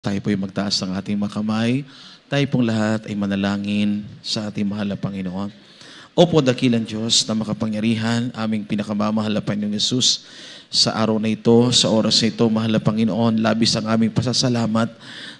Tayo po'y magtaas ng ating mga kamay. Tayo pong lahat ay manalangin sa ating mahal na Panginoon. Opo, dakilang Diyos na makapangyarihan, aming pinakamamahal na Panginoong Yesus, sa araw na ito, sa oras na ito, mahal na Panginoon, labis ang aming pasasalamat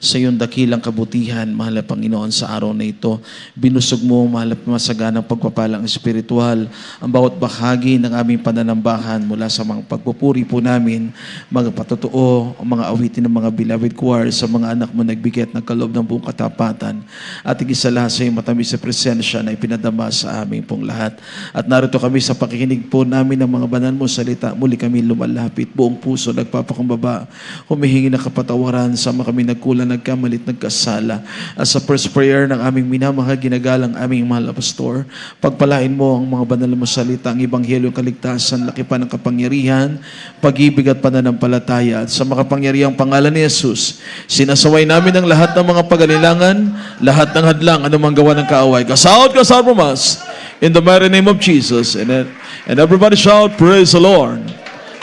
sa iyong dakilang kabutihan, mahal na Panginoon, sa araw na ito. Binusog mo, mahal na masaganang pagpapalang espiritual, ang bawat bahagi ng aming pananambahan mula sa mga pagpupuri po namin, mga patotoo, ang mga awitin ng mga beloved choir, sa mga anak mo nagbigay at nagkaloob ng buong katapatan, at higit sa lahat sa iyong matamis sa presensya na ipinadama sa aming pong lahat. At narito kami sa pakikinig po namin ng mga banal mo salita, muli kami lumalapit, buong puso, nagpapakumbaba, humihingi ng kapatawaran sa mga kami nagkulang, nagkamalit, nagkasala. At sa first prayer ng aming minamahal, ginagalang aming mahal na pastor, pagpalain mo ang mga banal mo salita, ang ebanghelyo, kaligtasan, laki pa ng kapangyarihan, pag-ibig at pananampalataya. At sa makapangyarihang pangalan ni Jesus, sinasaway namin ang lahat ng mga pag-alilangan, lahat ng hadlang, anumang gawa ng kaaway. Kasaot from us, in the mighty name of Jesus. And everybody shout, praise the Lord.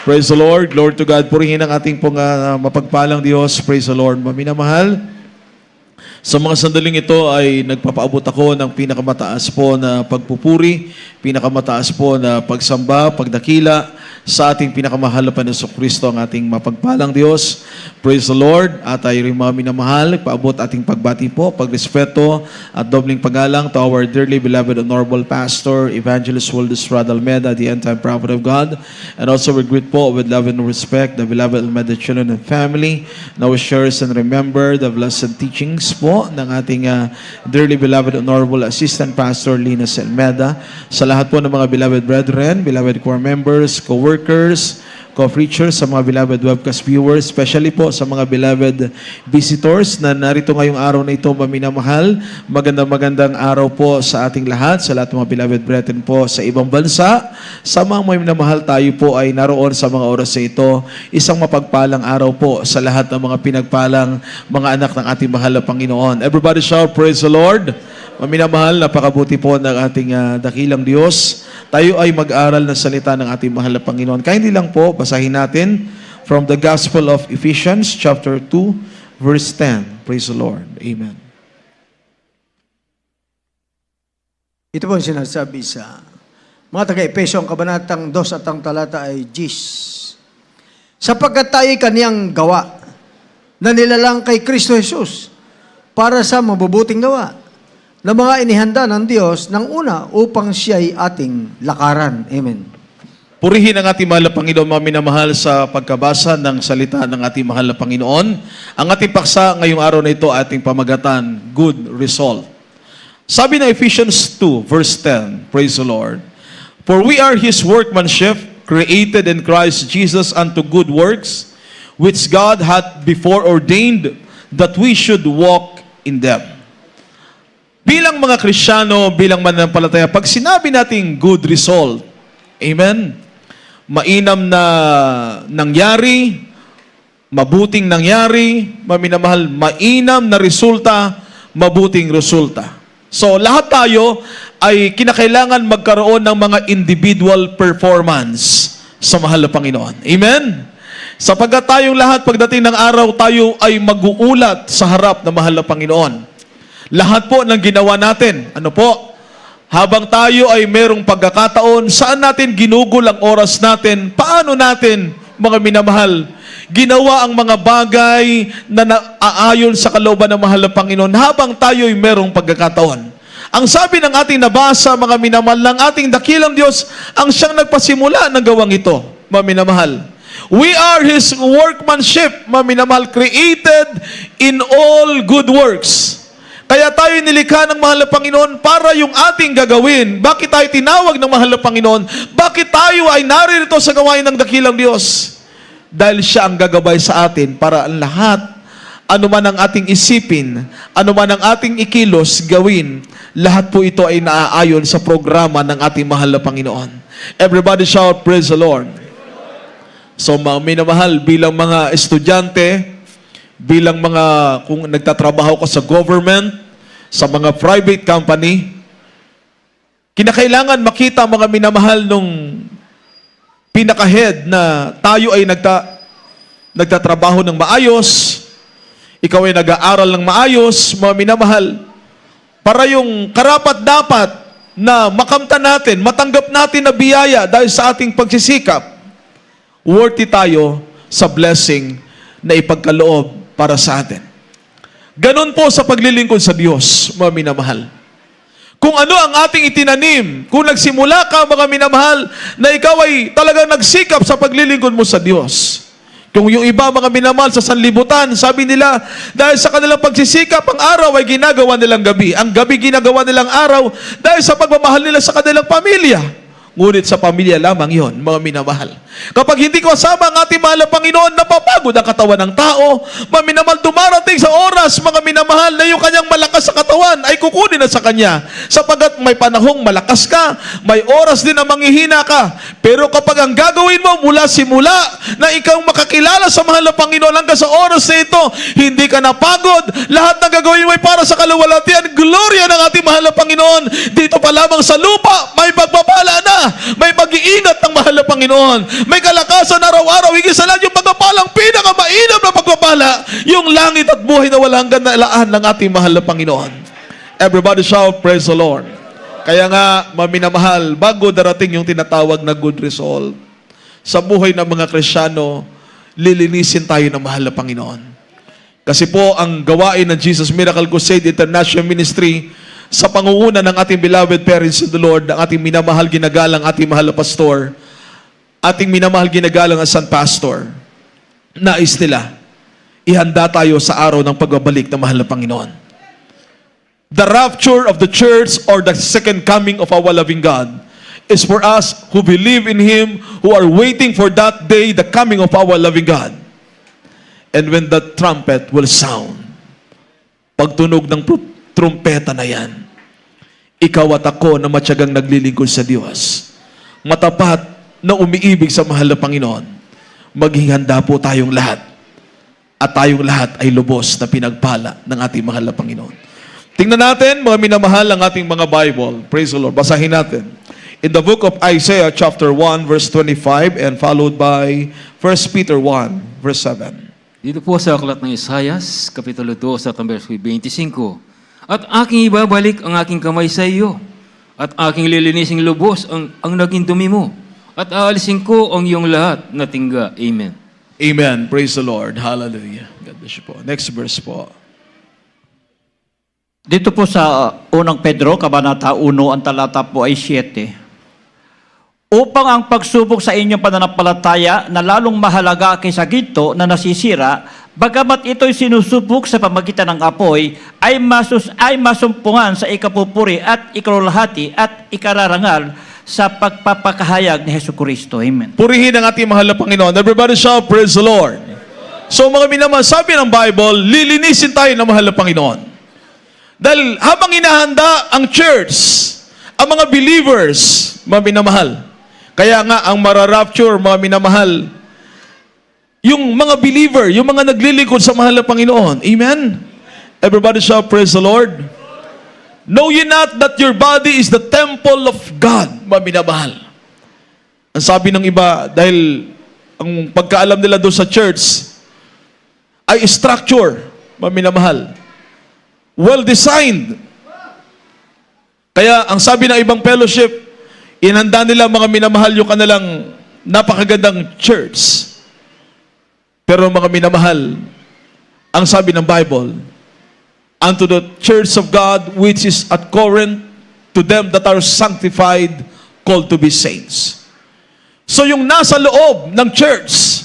Praise the Lord. Lord to God. Purihin ang ating pong mapagpalang Diyos. Praise the Lord. Maminamahal, sa mga sandaling ito ay nagpapaabot ako ng pinakamataas po na pagpupuri, pinakamataas po na pagsamba, pagdakila sa ating pinakamahal na Panginoong Kristo, ang ating mapagpalang Diyos. Praise the Lord. At tayo rin mga minamahal, paabot ating pagbati po, pagrespeto at dobling paggalang to our dearly beloved honorable pastor, Evangelist Waldus Rad Almeda, the end-time prophet of God. And also we greet po with love and respect the beloved Almeda children and family. Now we shares and remember the blessed teachings po ng ating dearly beloved honorable assistant pastor, Linus Almeda. Sa lahat po ng mga beloved brethren, beloved core members, co-workers, co-preachers, sa mga beloved webcast viewers, especially po sa mga beloved visitors na narito ngayong araw na ito, maminamahal. Magandang araw po sa ating lahat, sa lahat ng mga beloved brethren po sa ibang bansa. Sa mga maminamahal, tayo po ay naroon sa mga oras na ito. Isang mapagpalang araw po sa lahat ng mga pinagpalang mga anak ng ating mahal na Panginoon. Everybody shout, praise the Lord. Maminamahal, napakabuti po ng ating dakilang Diyos. Tayo ay mag-aral ng salita ng ating mahal na Panginoon. Kaya hindi lang po, basahin natin from the Gospel of Ephesians, chapter 2, verse 10. Praise the Lord. Amen. Ito po ang sinasabi sa mga taga-Efeso, ang kabanatang 2 at ang talata ay 10. Sapagkat tayo kaniyang gawa na nilalang kay Kristo Jesus para sa mabubuting gawa na mga inihanda ng Diyos ng una upang siya'y ating lakaran. Amen. Purihin ang ating mahal na Panginoon, mga minamahal, sa pagkabasa ng salita ng ating mahal na Panginoon. Ang ating paksa ngayong araw na ito, ating pamagatan, good result. Sabi ng Ephesians 2, verse 10, praise the Lord. For we are His workmanship, created in Christ Jesus unto good works, which God hath before ordained that we should walk in them. Bilang mga Kristiyano, bilang mananampalataya, pag sinabi nating good result, amen, mainam na nangyari, mabuting nangyari, maminamahal, mainam na resulta, mabuting resulta. So, lahat tayo ay kinakailangan magkaroon ng mga individual performance sa mahal na Panginoon. Amen? Sapagkat tayong lahat, pagdating ng araw, tayo ay mag-uulat sa harap ng mahal na Panginoon. Lahat po ng ginawa natin, ano po, habang tayo ay merong pagkakataon, saan natin ginugol ang oras natin, paano natin, mga minamahal, ginawa ang mga bagay na naaayon sa kalooban ng mahal na Panginoon habang tayo ay merong pagkakataon. Ang sabi ng ating nabasa, mga minamahal, ng ating dakilang Diyos, ang siyang nagpasimula ng gawang ito, mga minamahal. We are His workmanship, mga minamahal, created in all good works. Kaya tayo nilikha ng mahal na Panginoon para yung ating gagawin. Bakit tayo tinawag ng mahal na Panginoon? Bakit tayo ay naririto sa gawain ng dakilang Diyos? Dahil siya ang gagabay sa atin para ang lahat, anuman ang ating isipin, anuman ang ating ikilos, gawin, lahat po ito ay naaayon sa programa ng ating mahal na Panginoon. Everybody shout, praise the Lord. So, mga minamahal, bilang mga estudyante, bilang mga, kung nagtatrabaho ka sa government, sa mga private company, kinakailangan makita, mga minamahal, nung pinaka-head na tayo ay nagtatrabaho ng maayos, Ikaw ay nag-aaral ng maayos, mga minamahal, para yung karapat-dapat na makamtan natin, matanggap natin na biyaya dahil sa ating pagsisikap, worthy tayo sa blessing na ipagkaloob para sa atin. Ganon po sa paglilingkod sa Diyos, mga minamahal. Kung ano ang ating itinanim, kung nagsimula ka, mga minamahal, na ikaw ay talagang nagsikap sa paglilingkod mo sa Diyos. Kung yung iba, mga minamahal, sa sanlibutan, sabi nila, dahil sa kanilang pagsisikap, ang araw ay ginagawa nilang gabi. Ang gabi ginagawa nilang araw dahil sa pagmamahal nila sa kanilang pamilya. Ngunit sa pamilya lamang yon, mga minamahal. Kapag hindi ko kasama ang ating mahal na Panginoon, napapagod ang katawan ng tao. Mga minamahal, dumarating sa oras, mga minamahal, na yung kanyang malakas sa katawan ay kukunin na sa kanya. Sapagat may panahong malakas ka, may oras din na manghihina ka. Pero kapag ang gagawin mo mula simula na ikaw makakilala sa mahal na Panginoon hanggang sa oras na ito, hindi ka napagod. Lahat ng gagawin mo ay para sa kaluwalhatian, gloria ng ating mahal na Panginoon. Dito pa lamang sa lupa, may pagpapala na. May pag-iingat ng mahal na Panginoon. May kalakasan araw-araw. Higit sa lahat yung pagpapalang pinakamainam na pagpapala, yung langit at buhay na walang hanggan na ilaan ng ating mahal na Panginoon. Everybody shout, praise the Lord. Kaya nga, maminamahal, bago darating yung tinatawag na good result, sa buhay ng mga Kristyano, lilinisin tayo ng mahal na Panginoon. Kasi po, ang gawain ng Jesus Miracle Crusade International Ministry, sa pangunguna ng ating beloved parents in the Lord, ang ating minamahal ginagalang ating mahal na pastor, ating minamahal ginagalang ang San Pastor, nais nila, ihanda tayo sa araw ng pagbabalik ng mahal na Panginoon. The rapture of the church or the second coming of our loving God is for us who believe in Him, who are waiting for that day, the coming of our loving God. And when the trumpet will sound, pagtunog ng trumpeta na yan, ikaw at ako na matyagang naglilingkod sa Diyos, matapat na umiibig sa mahal na Panginoon, maging handa po tayong lahat. At tayong lahat ay lubos na pinagpala ng ating mahal na Panginoon. Tingnan natin, mga minamahal, ang ating mga Bible. Praise the Lord. Basahin natin. In the book of Isaiah chapter 1 verse 25 and followed by 1 Peter 1 verse 7. Dito po sa aklat ng Isaias, Kapitulo 2, sa verse 25. At aking ibabalik ang aking kamay sa iyo, at aking lilinising lubos ang naging dumi mo, at aalisin ko ang iyong lahat na tingga. Amen. Amen. Praise the Lord. Hallelujah. God bless you po. Next verse po. Dito po sa unang Pedro, Kabanata 1, ang talata po ay 7. Upang ang pagsubok sa inyong pananampalataya na lalong mahalaga kaysa ginto na nasisira, bagamat ito'y sinusubok sa pamagitan ng apoy, ay masumpungan sa ikapupuri at ikalulahati at ikararangal sa pagpapakahayag ni Jesucristo. Amen. Purihin ang ating mahal na Panginoon. Everybody shout, praise the Lord. So mga minamahal, sabi ng Bible, lilinisin tayo ng mahal na Panginoon. Dahil habang inahanda ang church, ang mga believers, mga minamahal, kaya nga ang mararapture, mga minamahal, yung mga believer, yung mga naglilingkod sa mahal na Panginoon. Amen? Everybody shout, praise the Lord. Know ye not that your body is the temple of God, mga minamahal. Ang sabi ng iba, dahil ang pagkaalam nila doon sa church ay structure, mga minamahal. Well-designed. Kaya ang sabi ng ibang fellowship, inanda nila, mga minamahal, yung kanilang napakagandang church. Pero mga minamahal, ang sabi ng Bible, unto the church of God which is at Corinth, to them that are sanctified, called to be saints. So yung nasa loob ng church,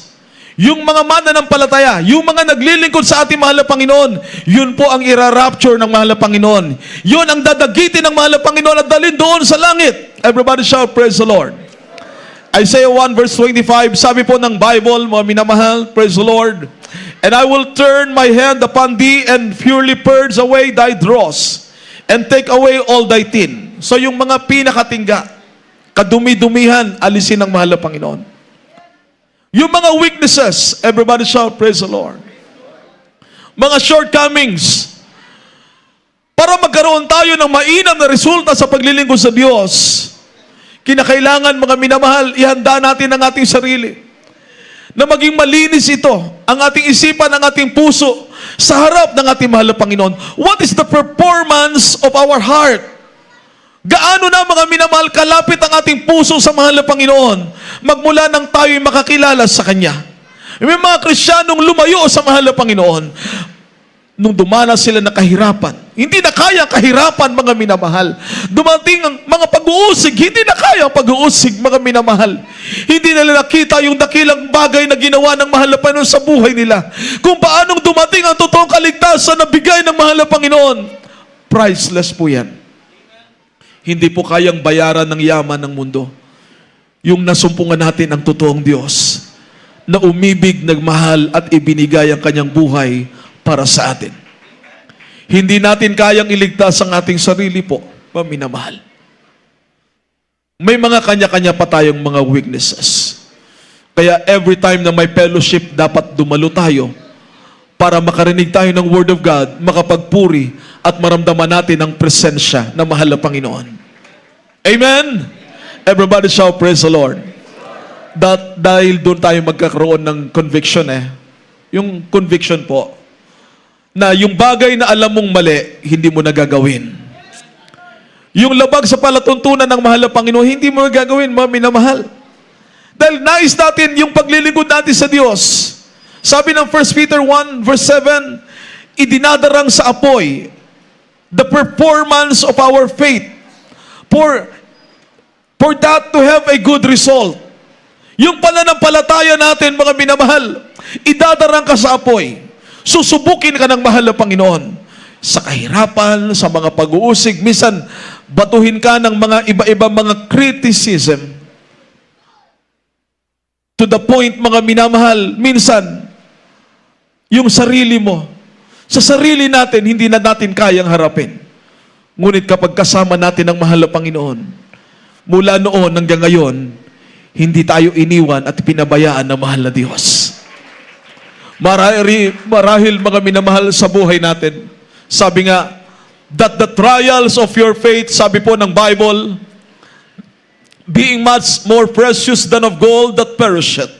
yung mga mananampalataya, yung mga naglilingkod sa ating mahal na Panginoon, yun po ang irarapture ng mahal na Panginoon. Yun ang dadagitin ng mahal na Panginoon at dalhin doon sa langit. Everybody shout, praise the Lord. Isaiah 1 verse 25, sabi po ng Bible, mga minamahal, praise the Lord. And I will turn my hand upon thee and purely purge away thy dross and take away all thy tin. So yung mga pinakatingga, kadumi-dumihan, alisin ng mahal na Panginoon. Yung mga weaknesses, everybody shout, praise the Lord. Mga shortcomings, para magkaroon tayo ng mainam na resulta sa paglilingkod sa Diyos, kinakailangan, mga minamahal, ihanda natin ang ating sarili. Na maging malinis ito, ang ating isipan, ang ating puso, sa harap ng ating mahal na Panginoon. What is the performance of our heart? Gaano na mga minamahal kalapit ang ating puso sa mahal na Panginoon magmula nang tayo'y makakilala sa Kanya. May mga Kristiyanong lumayo sa mahal na Panginoon nung dumanas sila na kahirapan. Hindi na kaya kahirapan, mga minamahal. Dumating ang mga pag-uusig, hindi na kaya ang pag-uusig, mga minamahal. Hindi nila nakita yung dakilang bagay na ginawa ng mahal na Panginoon sa buhay nila. Kung paanong dumating ang totoong kaligtasan na bigay ng mahal na Panginoon. Priceless po yan. Hindi po kayang bayaran ng yaman ng mundo. Yung nasumpungan natin ang totoong Diyos na umibig, nagmahal at ibinigay ang kanyang buhay para sa atin. Hindi natin kayang iligtas ang ating sarili po, paminamahal. May mga kanya-kanya pa tayong mga weaknesses. Kaya every time na may fellowship, dapat dumalo tayo para makarinig tayo ng Word of God, makapagpuri at maramdaman natin ang presensya na mahal na Panginoon. Amen? Everybody shout, praise the Lord. Dahil doon tayo magkakaroon ng conviction Yung conviction po, na yung bagay na alam mong mali, hindi mo nagagawin. Yung labag sa palatuntunan ng mahal na Panginoon, hindi mo nagagawin, mga minamahal. Dahil nais natin yung paglilingkod natin sa Diyos. Sabi ng 1 Peter 1 verse 7, idinadarang sa apoy the performance of our faith for that to have a good result. Yung pananampalataya natin, mga minamahal, idadarang ka sa apoy. Susubukin ka ng mahal na Panginoon. Sa kahirapan, sa mga pag-uusig, minsan batuhin ka ng mga iba-ibang mga criticism. To the point, mga minamahal, minsan, yung sarili mo, sa sarili natin, hindi na natin kayang harapin. Ngunit kapag kasama natin ang mahal na Panginoon, mula noon hanggang ngayon, hindi tayo iniwan at pinabayaan ng mahal na Diyos. Marahil mga minamahal sa buhay natin, sabi nga, that the trials of your faith, sabi po ng Bible, being much more precious than of gold that perisheth,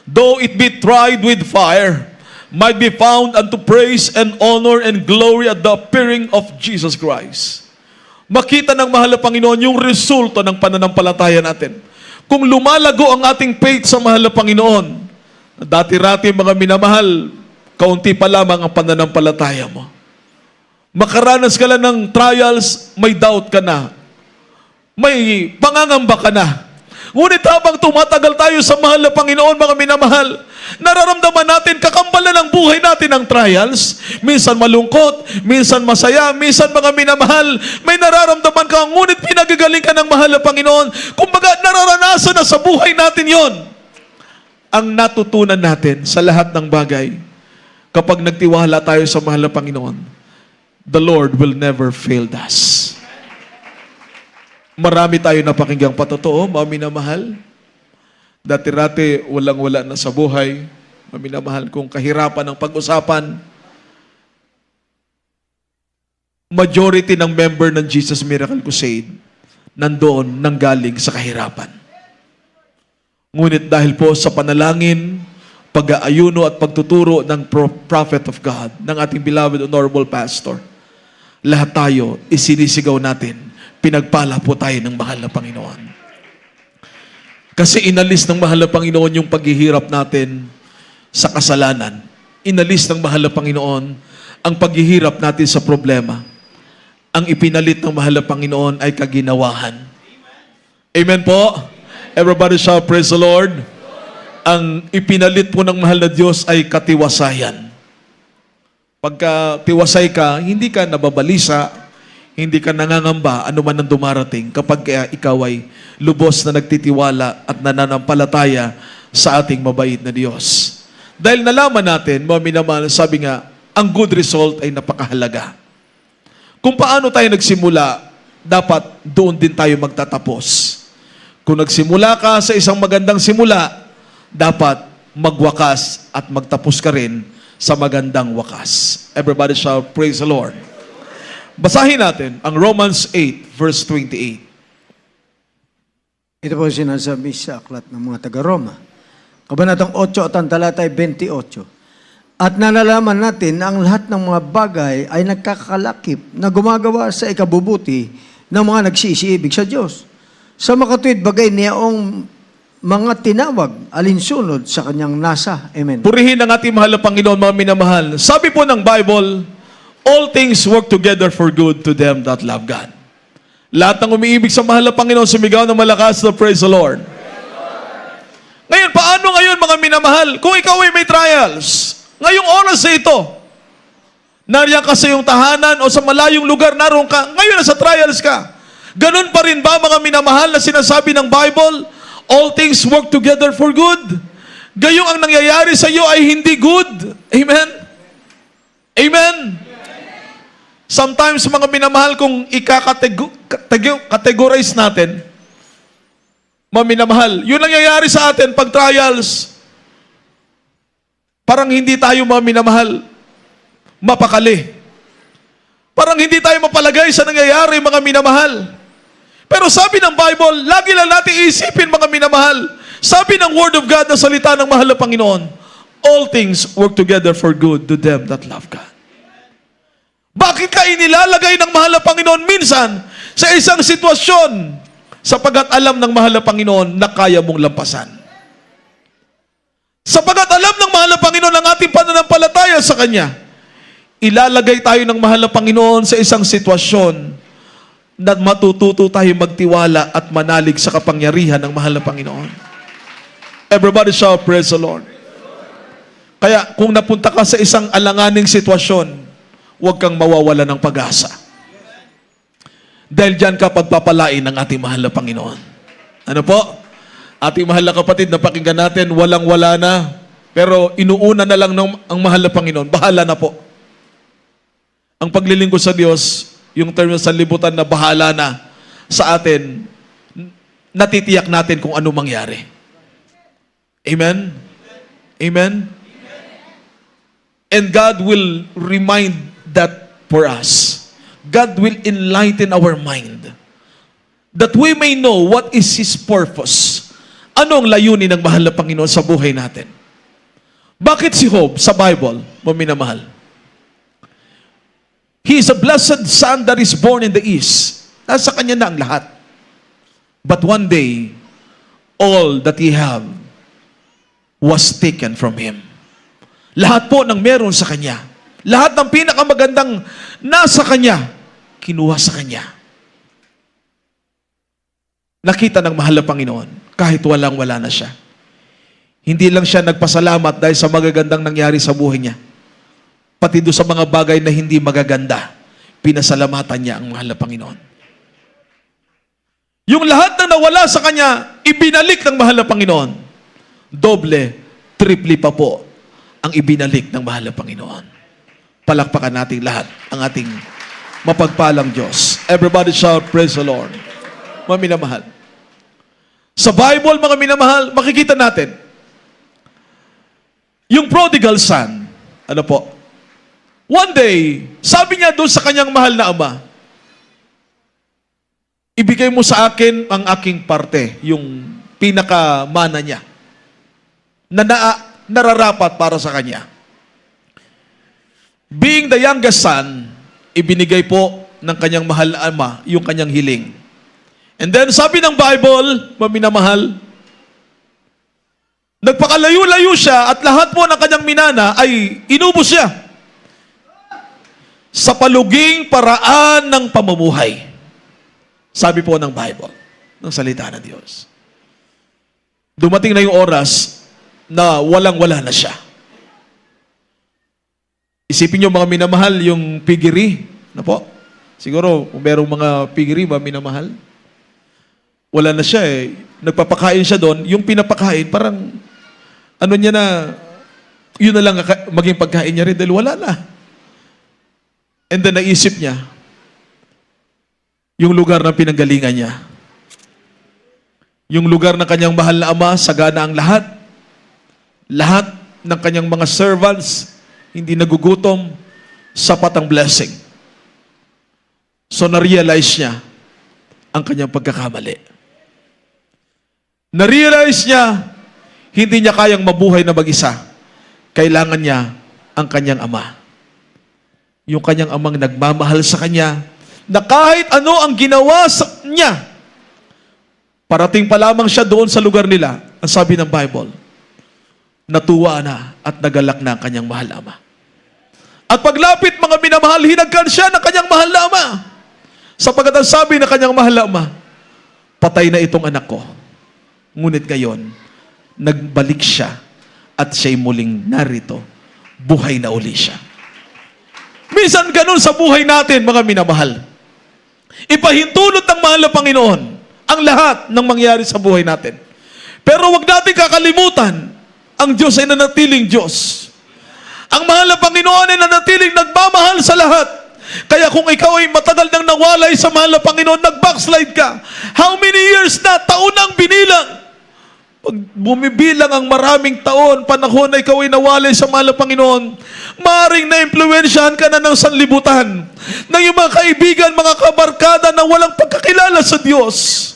though it be tried with fire, might be found unto praise and honor and glory at the appearing of Jesus Christ. Makita ng mahal na Panginoon yung resulta ng pananampalataya natin. Kung lumalago ang ating faith sa mahal na Panginoon, dati-rati mga minamahal, kaunti pa lamang ang pananampalataya mo. Makaranas ka lang ng trials, may doubt ka na. May pangangamba ka na. Ngunit habang tumatagal tayo sa mahal na Panginoon, mga minamahal, nararamdaman natin, kakambalan ng buhay natin ang trials. Minsan malungkot, minsan masaya, minsan mga minamahal, may nararamdaman ka, ngunit pinagagaling ka ng mahal na Panginoon. Kumbaga, nararanasan na sa buhay natin yon. Ang natutunan natin sa lahat ng bagay, kapag nagtiwala tayo sa mahal na Panginoon, the Lord will never fail us. Marami tayo napakinggang patotoo, mga minamahal. Dati-rati, walang-wala na sa buhay. Mga minamahal, kung kahirapan ang pag-usapan, majority ng member ng Jesus Miracle Crusade, nandoon nanggaling sa kahirapan. Ngunit dahil po sa panalangin, pag-aayuno at pagtuturo ng prophet of God, ng ating beloved honorable pastor, lahat tayo isinisigaw natin, pinagpala po tayo ng mahal na Panginoon. Kasi inalis ng mahal na Panginoon yung paghihirap natin sa kasalanan. Inalis ng mahal na Panginoon ang paghihirap natin sa problema. Ang ipinalit ng mahal na Panginoon ay kaginawahan. Amen po? Everybody shout, praise the Lord. Ang ipinalit po ng mahal na Diyos ay katiwasayan. Pagka tiwasay ka, hindi ka nababalisa, hindi ka nangangamba anuman ang dumarating kapag ikaw ay lubos na nagtitiwala at nananampalataya sa ating mabait na Diyos. Dahil nalaman natin, mga minamahal, sabi nga, ang good result ay napakahalaga. Kung paano tayo nagsimula, dapat doon din tayo magtatapos. Kung nagsimula ka sa isang magandang simula, dapat magwakas at magtapos ka rin sa magandang wakas. Everybody shout, praise the Lord. Basahin natin ang Romans 8, verse 28. Ito po sinasabi sa aklat ng mga taga-Roma. Kabanatang 8 at ang talata ay 28. At nalalaman natin na ang lahat ng mga bagay ay nagkakalakip na gumagawa sa ikabubuti ng mga nagsisiibig sa Diyos. Sa makatuwid bagay niyaong mga tinawag alinsunod sa kanyang nasa. Amen. Purihin ang ating mahal na Panginoon, mga minamahal. Sabi po ng Bible, all things work together for good to them that love God. Lahat ng umiibig sa mahal na Panginoon, sumigaw ng malakas na praise the Lord. Ngayon, paano ngayon mga minamahal? Kung ikaw ay may trials, ngayong oras na ito, nariyan ka sa iyong tahanan o sa malayong lugar, naroon ka, ngayon nasa trials ka. Ganun pa rin ba mga minamahal na sinasabi ng Bible? All things work together for good. Gayong ang nangyayari sa iyo ay hindi good. Amen? Amen? Sometimes mga minamahal, kung ika-categorize natin, mga minamahal, yun nangyayari sa atin pag trials, parang hindi tayo mga minamahal mapakali. Parang hindi tayo mapalagay sa nangyayari mga minamahal. Pero sabi ng Bible, lagi lang natin isipin mga minamahal, sabi ng Word of God na salita ng mahal na Panginoon, all things work together for good to them that love God. Bakit ka inilalagay ng mahal na Panginoon minsan sa isang sitwasyon sapagat alam ng mahal na Panginoon na kaya mong lampasan? Sapagat alam ng mahal na Panginoon ang ating pananampalataya sa Kanya, ilalagay tayo ng mahal na Panginoon sa isang sitwasyon na matututo tayo magtiwala at manalig sa kapangyarihan ng mahal na Panginoon. Everybody shout, praise the Lord. Kaya kung napunta ka sa isang alanganing sitwasyon, huwag kang mawawala ng pag-asa. Dahil dyan ka pagpapalain ng ating mahal na Panginoon. Ano po? Ating mahal na kapatid, napakinggan natin, walang-wala na, pero inuuna na lang ang mahal na Panginoon. Bahala na po. Ang paglilingkod sa Diyos, yung term sa libutan na bahala na sa atin, natitiyak natin kung ano mangyari. Amen? Amen? And God will remind that for us. God will enlighten our mind that we may know what is His purpose. Ano ang layunin ng mahal na Panginoon sa buhay natin? Bakit si Job sa Bible, maminamahal? He is a blessed son that is born in the east. Nasa kanya na ang lahat. But one day, all that he had was taken from him. Lahat po ng meron sa kanya, lahat ng pinakamagandang nasa kanya, kinuha sa kanya. Nakita ng mahal na Panginoon, kahit walang-wala na siya. Hindi lang siya nagpasalamat dahil sa magagandang nangyari sa buhay niya. Pati doon sa mga bagay na hindi magaganda, pinasalamatan niya ang mahal na Panginoon. Yung lahat na nawala sa kanya, ibinalik ng mahal na Panginoon. Doble, triple pa po ang ibinalik ng mahal na Panginoon. Palakpakan natin lahat ang ating mapagpalang Diyos. Everybody shout, praise the Lord. Mga minamahal. Sa Bible, mga minamahal, makikita natin, yung prodigal son, ano po, one day, sabi niya doon sa kanyang mahal na ama, ibigay mo sa akin ang aking parte, yung pinakamana niya, na nararapat para sa kanya. Being the youngest son, ibinigay po ng kanyang mahal na ama yung kanyang hiling. And then, sabi ng Bible, maminamahal, nagpakalayo-layo siya at lahat po ng kanyang minana ay inubos siya sa paluging paraan ng pamumuhay. Sabi po ng Bible, ng salita ng Diyos. Dumating na yung oras na walang-wala na siya. Isipin niyo mga minamahal, yung piggery, na po? Siguro, kung merong mga piggery ba minamahal? Wala na siya eh. Nagpapakain siya doon, yung pinapakain, parang, ano niya na, yun na lang maging pagkain niya rin dahil wala na. And then naisip niya, yung lugar ng pinanggalingan niya. Yung lugar ng kanyang mahal na ama, sagana ang lahat. Lahat ng kanyang mga servants, hindi nagugutom, sapat ang blessing. So na-realize niya ang kanyang pagkakamali. Na-realize niya, hindi niya kayang mabuhay na mag-isa. Kailangan niya ang kanyang ama. Yung kanyang amang nagmamahal sa kanya, na kahit ano ang ginawa sa niya, parating pa lamang siya doon sa lugar nila, ang sabi ng Bible, natuwa na at nagalak na ang kanyang mahal na ama. At paglapit, mga minamahal, hinagkan siya ng kanyang mahal na ama. Sapagkat ang sabi ng kanyang mahal na ama, patay na itong anak ko. Ngunit ngayon, nagbalik siya at siya'y muling narito. Buhay na uli siya. Minsan ganun sa buhay natin, mga minamahal. Ipahintulot ng mahal na Panginoon ang lahat ng mangyari sa buhay natin. Pero wag natin kakalimutan, ang Diyos ay nanatiling Diyos. Ang mahal na Panginoon ay nanatiling nagmamahal sa lahat. Kaya kung ikaw ay matagal nang nawalay sa mahal na Panginoon, nag-backslide ka, how many years na, taon ang binilang? Pag bumibilang ang maraming taon, panahon na ikaw ay nawalay sa mahal na Panginoon, maaaring na-impluwensyahan ka na ng sanlibutan, ng iyong mga kaibigan, mga kabarkada na walang pagkakilala sa Diyos.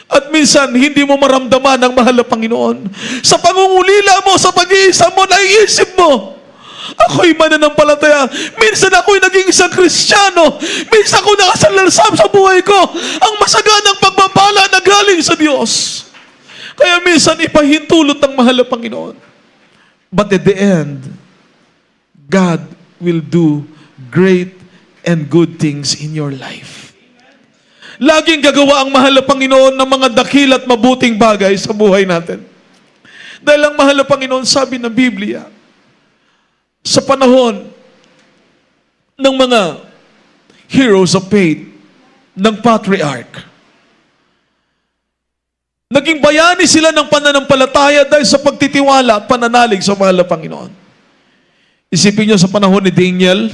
At minsan, hindi mo maramdaman ang mahal na Panginoon. Sa pangungulila mo, sa pag-iisa mo, naiisip mo, ako'y mananampalataya. Minsan ako'y naging isang Kristiyano. Minsan ako nakasalalsam sa buhay ko. Ang masaganang pagpapala na galing sa Diyos. Kaya minsan ipahintulot ng mahal na Panginoon. But at the end, God will do great and good things in your life. Laging gagawa ang mahal na Panginoon ng mga dakil at mabuting bagay sa buhay natin. Dahil ang mahal na Panginoon, sabi ng Biblia, sa panahon ng mga heroes of faith, ng patriarch, naging bayani sila ng pananampalataya dahil sa pagtitiwala at pananalig sa mahal na Panginoon. Isipin niyo sa panahon ni Daniel,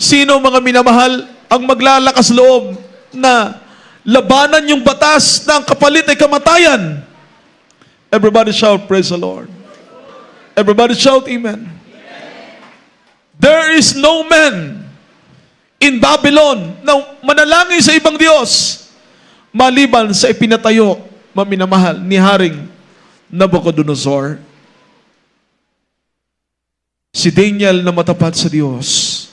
sino mga minamahal ang maglalakas loob na labanan yung batas na ang kapalit ay kamatayan? Everybody shout, praise the Lord. Everybody shout, amen. There is no man in Babylon na manalangin sa ibang Diyos maliban sa ipinatayo, maminamahal, ni Haring Nabucodonosor. Si Daniel na matapat sa Diyos,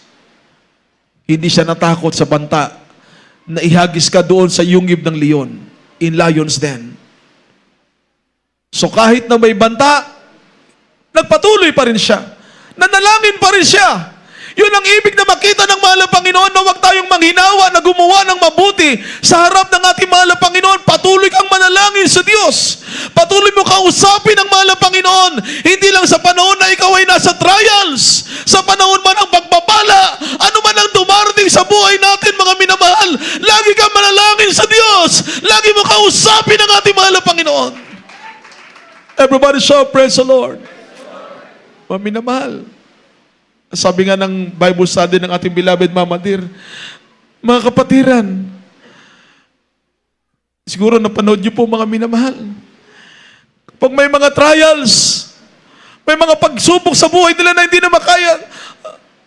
hindi siya natakot sa banta na ihagis ka doon sa yungib ng leon, in lion's den. So kahit na may banta, nagpatuloy pa rin siya. Nanalangin pa rin siya. Yun ang ibig na makita ng mahal na Panginoon, na huwag tayong manghinawa na gumawa ng mabuti sa harap ng ating mahal na Panginoon. Patuloy kang manalangin sa Diyos. Patuloy mo kausapin ang mahal na Panginoon. Hindi lang sa panahon na ikaw ay nasa trials, sa panahon man ng pagpapala, ano man ang dumarating sa buhay natin, mga minamahal, lagi kang manalangin sa Diyos. Lagi mo kausapin ang ating mahal na Panginoon. Everybody shout, praise the Lord. Mga minamahal, sabi nga ng Bible study ng ating beloved Mama Dear, mga kapatiran, siguro napanood niyo po, mga minamahal, pag may mga trials, may mga pagsubok sa buhay nila na hindi na makaya,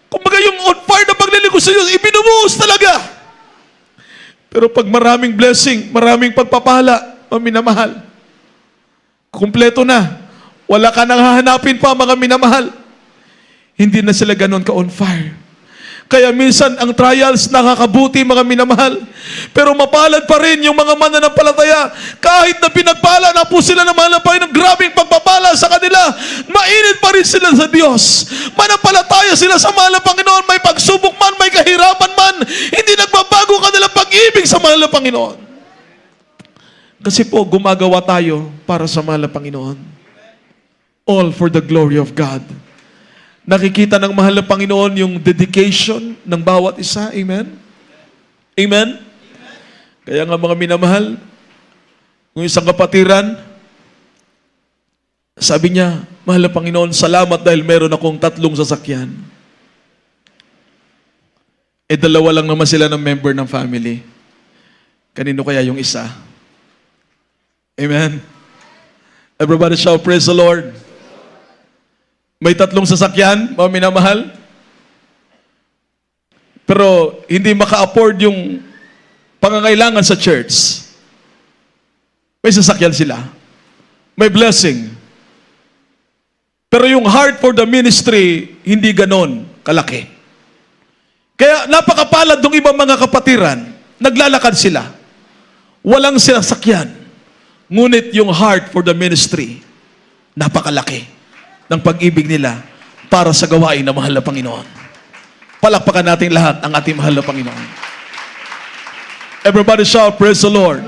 kumbaga yung on fire na paglilingkod sa Diyos, ibinubuhos talaga. Pero pag maraming blessing, maraming pagpapala, mga minamahal, kumpleto na, wala ka nang hahanapin pa, mga minamahal. Hindi na sila ganon ka-on fire. Kaya minsan ang trials nakakabuti, mga minamahal. Pero mapalad pa rin yung mga mananampalataya. Kahit na pinagpala na po sila ng mahal na Panginoon, grabing pagpapala sa kanila, mainit pa rin sila sa Diyos. Manampalataya sila sa mahal na Panginoon. May pagsubok man, may kahirapan man, hindi nagbabago kanilang pag-ibig sa mahal na Panginoon. Kasi po, gumagawa tayo para sa mahal na Panginoon. All for the glory of God. Nakikita ng mahal na Panginoon yung dedication ng bawat isa. Amen? Amen? Kaya nga, mga minamahal, yung isang kapatiran, sabi niya, mahal na Panginoon, salamat dahil meron akong 3 sasakyan. Eh, 2 lang naman sila ng member ng family. Kanino kaya yung isa? Amen? Everybody shout, praise the Lord. May 3 sasakyan, mga minamahal. Pero hindi maka-afford yung pangangailangan sa church. May sasakyan sila. May blessing. Pero yung heart for the ministry, hindi ganon kalaki. Kaya napakapalad ng ibang mga kapatiran, naglalakad sila. Walang sinasakyan. Ngunit yung heart for the ministry, napakalaki ng pag-ibig nila para sa gawain na mahal na Panginoon. Palakpakan natin lahat ang ating mahal na Panginoon. Everybody shout, praise the Lord.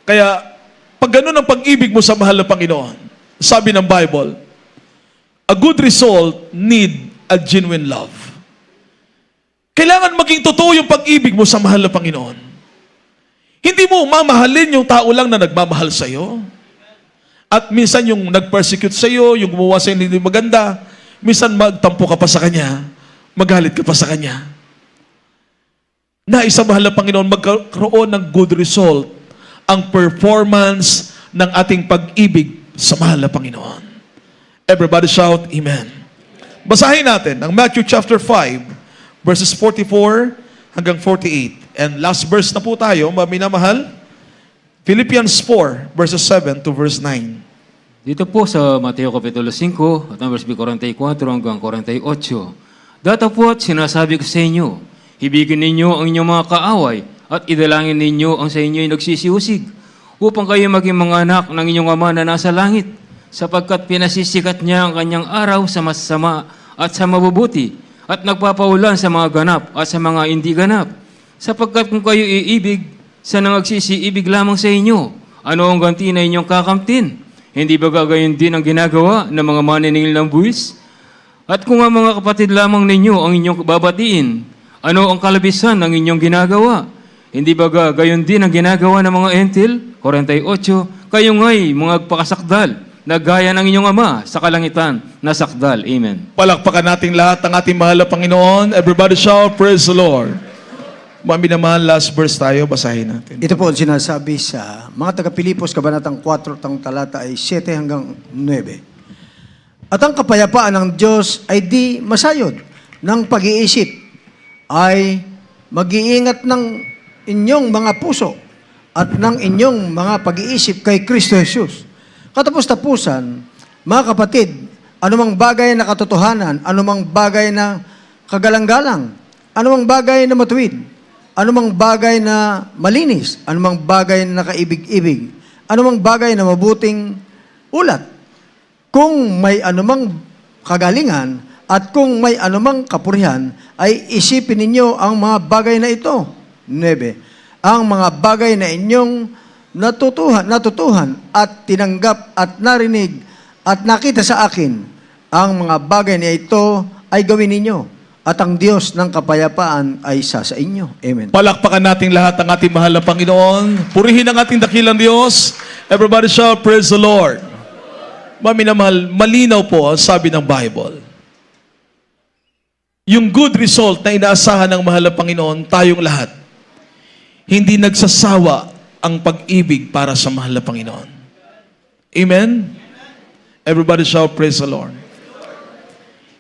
Kaya, pag ganun ang pag-ibig mo sa mahal na Panginoon, sabi ng Bible, a good result need a genuine love. Kailangan maging totoo yung pag-ibig mo sa mahal na Panginoon. Hindi mo mamahalin yung tao lang na nagmamahal sa iyo. At minsan yung nag-persecute sa iyo, yung gumawa sa hindi maganda, minsan magtampo ka pa sa kanya, magalit ka pa sa kanya. Nais sa mahal na Panginoon magkaroon ng good result ang performance ng ating pag-ibig sa mahal na Panginoon. Everybody shout, Amen. Basahin natin ang Matthew chapter 5, verses 44 hanggang 48. And last verse na po tayo, minamahal. Philippians 4, verses 7 to verse 9. Dito po sa Mateo Kapitulo 5, at ang verse 44 hanggang 48. Datapot sinasabi ko sa inyo, ibigin ninyo ang inyong mga kaaway, at idalangin ninyo ang sa inyo'y nagsisiusig, upang kayo maging mga anak ng inyong Ama na nasa langit, sapagkat pinasisikat niya ang kanyang araw sa masama at sa mabubuti, at nagpapaulan sa mga ganap at sa mga hindi ganap. Sapagkat kung kayo iibig, sa nangagsisiibig lamang sa inyo, ano ang ganti na inyong kakamtin? Hindi ba gagayon din ang ginagawa ng mga maniningil ng buwis? At kung ang mga kapatid lamang ninyo ang inyong babatiin, ano ang kalabisan ng inyong ginagawa? Hindi ba gayon din ang ginagawa ng mga entil? 48, kayo nga'y mga pakasakdal, na gaya ng inyong Ama sa kalangitan na sakdal. Amen. Palakpakan natin lahat ang ating mahal na Panginoon. Everybody shout, praise the Lord. Minamahal, last verse tayo, basahin natin. Ito po ang sinasabi sa mga taga-Pilipos, Kabanatang 4, tang talata ay 7 hanggang 9. At ang kapayapaan ng Diyos ay di masayod ng pag-iisip, ay mag-iingat ng inyong mga puso at ng inyong mga pag-iisip kay Kristo Jesus. Katapos-tapusan, mga kapatid, anumang bagay na katotohanan, anumang bagay na kagalang-galang, anumang bagay na matuwid, anumang bagay na malinis, anumang bagay na nakaibig-ibig, anumang bagay na mabuting ulat, kung may anumang kagalingan at kung may anumang kapurihan, ay isipin ninyo ang mga bagay na ito. 9. Ang mga bagay na inyong natutuhan at tinanggap at narinig at nakita sa akin, ang mga bagay na ito ay gawin ninyo, at ang Diyos ng kapayapaan ay isa sa inyo. Amen. Palakpakan natin lahat ang ating mahal na Panginoon. Purihin ang ating dakilang Diyos. Everybody shout, praise the Lord. Minamahal, malinaw po ang sabi ng Bible. Yung good result na inaasahan ng mahal na Panginoon, tayong lahat, hindi nagsasawa ang pag-ibig para sa mahal na Panginoon. Amen? Everybody shout, praise the Lord.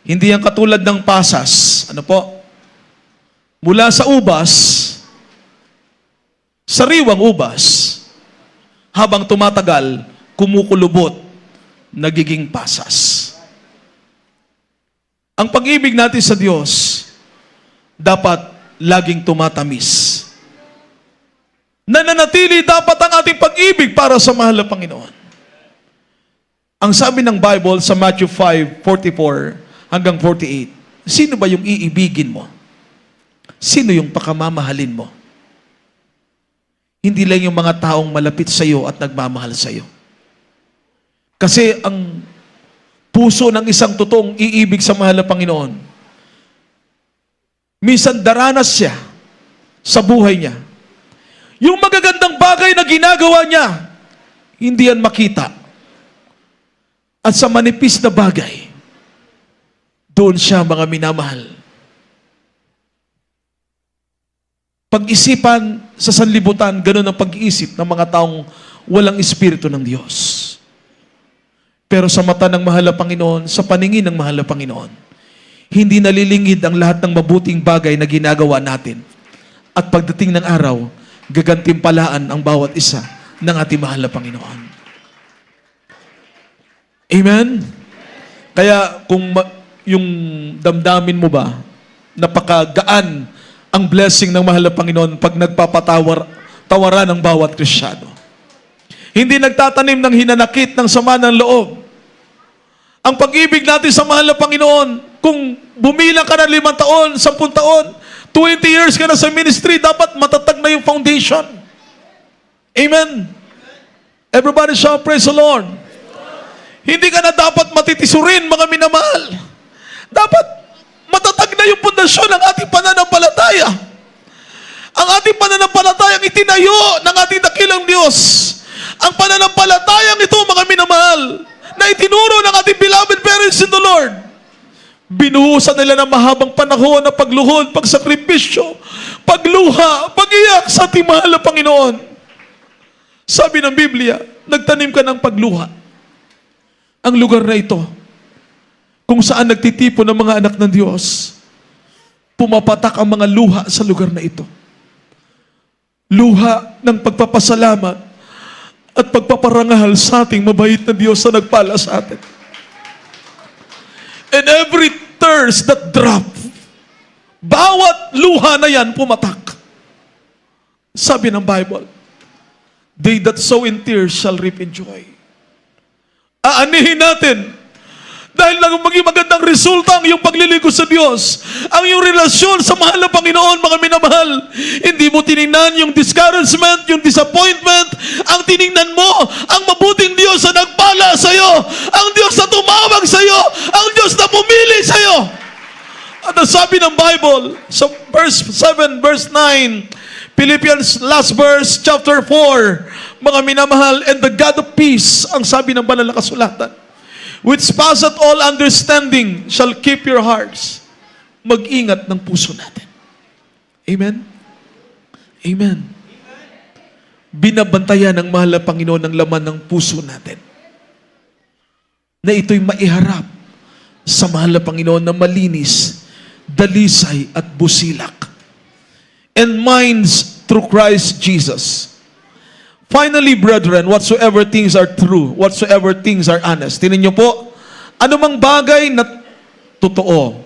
Hindi yan katulad ng pasas. Ano po? Mula sa ubas, sariwang ubas, habang tumatagal, kumukulubot, nagiging pasas. Ang pag-ibig natin sa Diyos, dapat laging tumatamis. Nananatili dapat ang ating pag-ibig para sa mahal na Panginoon. Ang sabi ng Bible sa Matthew 5:44 hanggang 48, sino ba yung iibigin mo? Sino yung pakamamahalin mo? Hindi lang yung mga taong malapit sa iyo at nagmamahal sa iyo. Kasi ang puso ng isang totoong iibig sa mahal na Panginoon, minsan daranas siya sa buhay niya. Yung magagandang bagay na ginagawa niya, hindi yan makita. At sa manipis na bagay, doon siya mga minamahal. Pag-isipan sa sanlibutan, ganun ang pag-iisip ng mga taong walang espiritu ng Diyos. Pero sa mata ng mahal na Panginoon, sa paningin ng mahal na Panginoon, hindi nalilingid ang lahat ng mabuting bagay na ginagawa natin. At pagdating ng araw, gagantimpalaan ang bawat isa ng ating mahal na Panginoon. Amen? Kaya kung yung damdamin mo ba, napakagaan ang blessing ng mahal na Panginoon pag nagpapatawaran ng bawat Kristiyano. Hindi nagtatanim ng hinanakit ng sama ng loob. Ang pag-ibig natin sa mahal na Panginoon, kung bumilang ka ng 5 taon, 10 taon, 20 years ka na sa ministry, dapat matatag na yung foundation. Amen. Everybody shout, praise the Lord. Hindi ka na dapat matitisurin, mga minamahal. Dapat matatag na yung pundasyon ng ating pananampalataya. Ang ating pananampalatayang itinayo ng ating dakilang Diyos. Ang pananampalatayang ito, mga minamahal, na itinuro ng ating beloved parents in the Lord. Binuhusan nila ng mahabang panahon na pagluhod, pagsakripisyo, pagluha, pag-iyak sa ating mahal na Panginoon. Sabi ng Biblia, nagtanim ka ng pagluha. Ang lugar na ito, kung saan nagtitipon ng mga anak ng Diyos, pumapatak ang mga luha sa lugar na ito. Luha ng pagpapasalamat at pagpaparangal sa ating mabait na Diyos na nagpala sa atin. And every tears that drop, bawat luha na yan pumatak. Sabi ng Bible, they that sow in tears shall reap in joy. Aanihin natin dahil maging magandang resulta ang iyong paglilingkod sa Diyos, ang iyong relasyon sa mahal na Panginoon, mga minamahal. Hindi mo tiningnan yung discouragement, yung disappointment. Ang tiningnan mo, ang mabuting Diyos na nagpala sa iyo, ang Diyos na tumawag sa iyo, ang Diyos na pumili sa iyo. At ang sabi ng Bible, sa verse 7, verse 9, Philippians last verse, chapter 4, mga minamahal, and the God of peace, ang sabi ng banal na kasulatan, which passeth all understanding, shall keep your hearts. Mag-ingat ng puso natin. Amen? Amen. Binabantayan ng mahal na Panginoon ang laman ng puso natin. Na ito'y maiharap sa mahal na Panginoon na malinis, dalisay at busilak. And minds through Christ Jesus. Finally, brethren, whatsoever things are true, whatsoever things are honest. Tingnan niyo po, anumang bagay na totoo,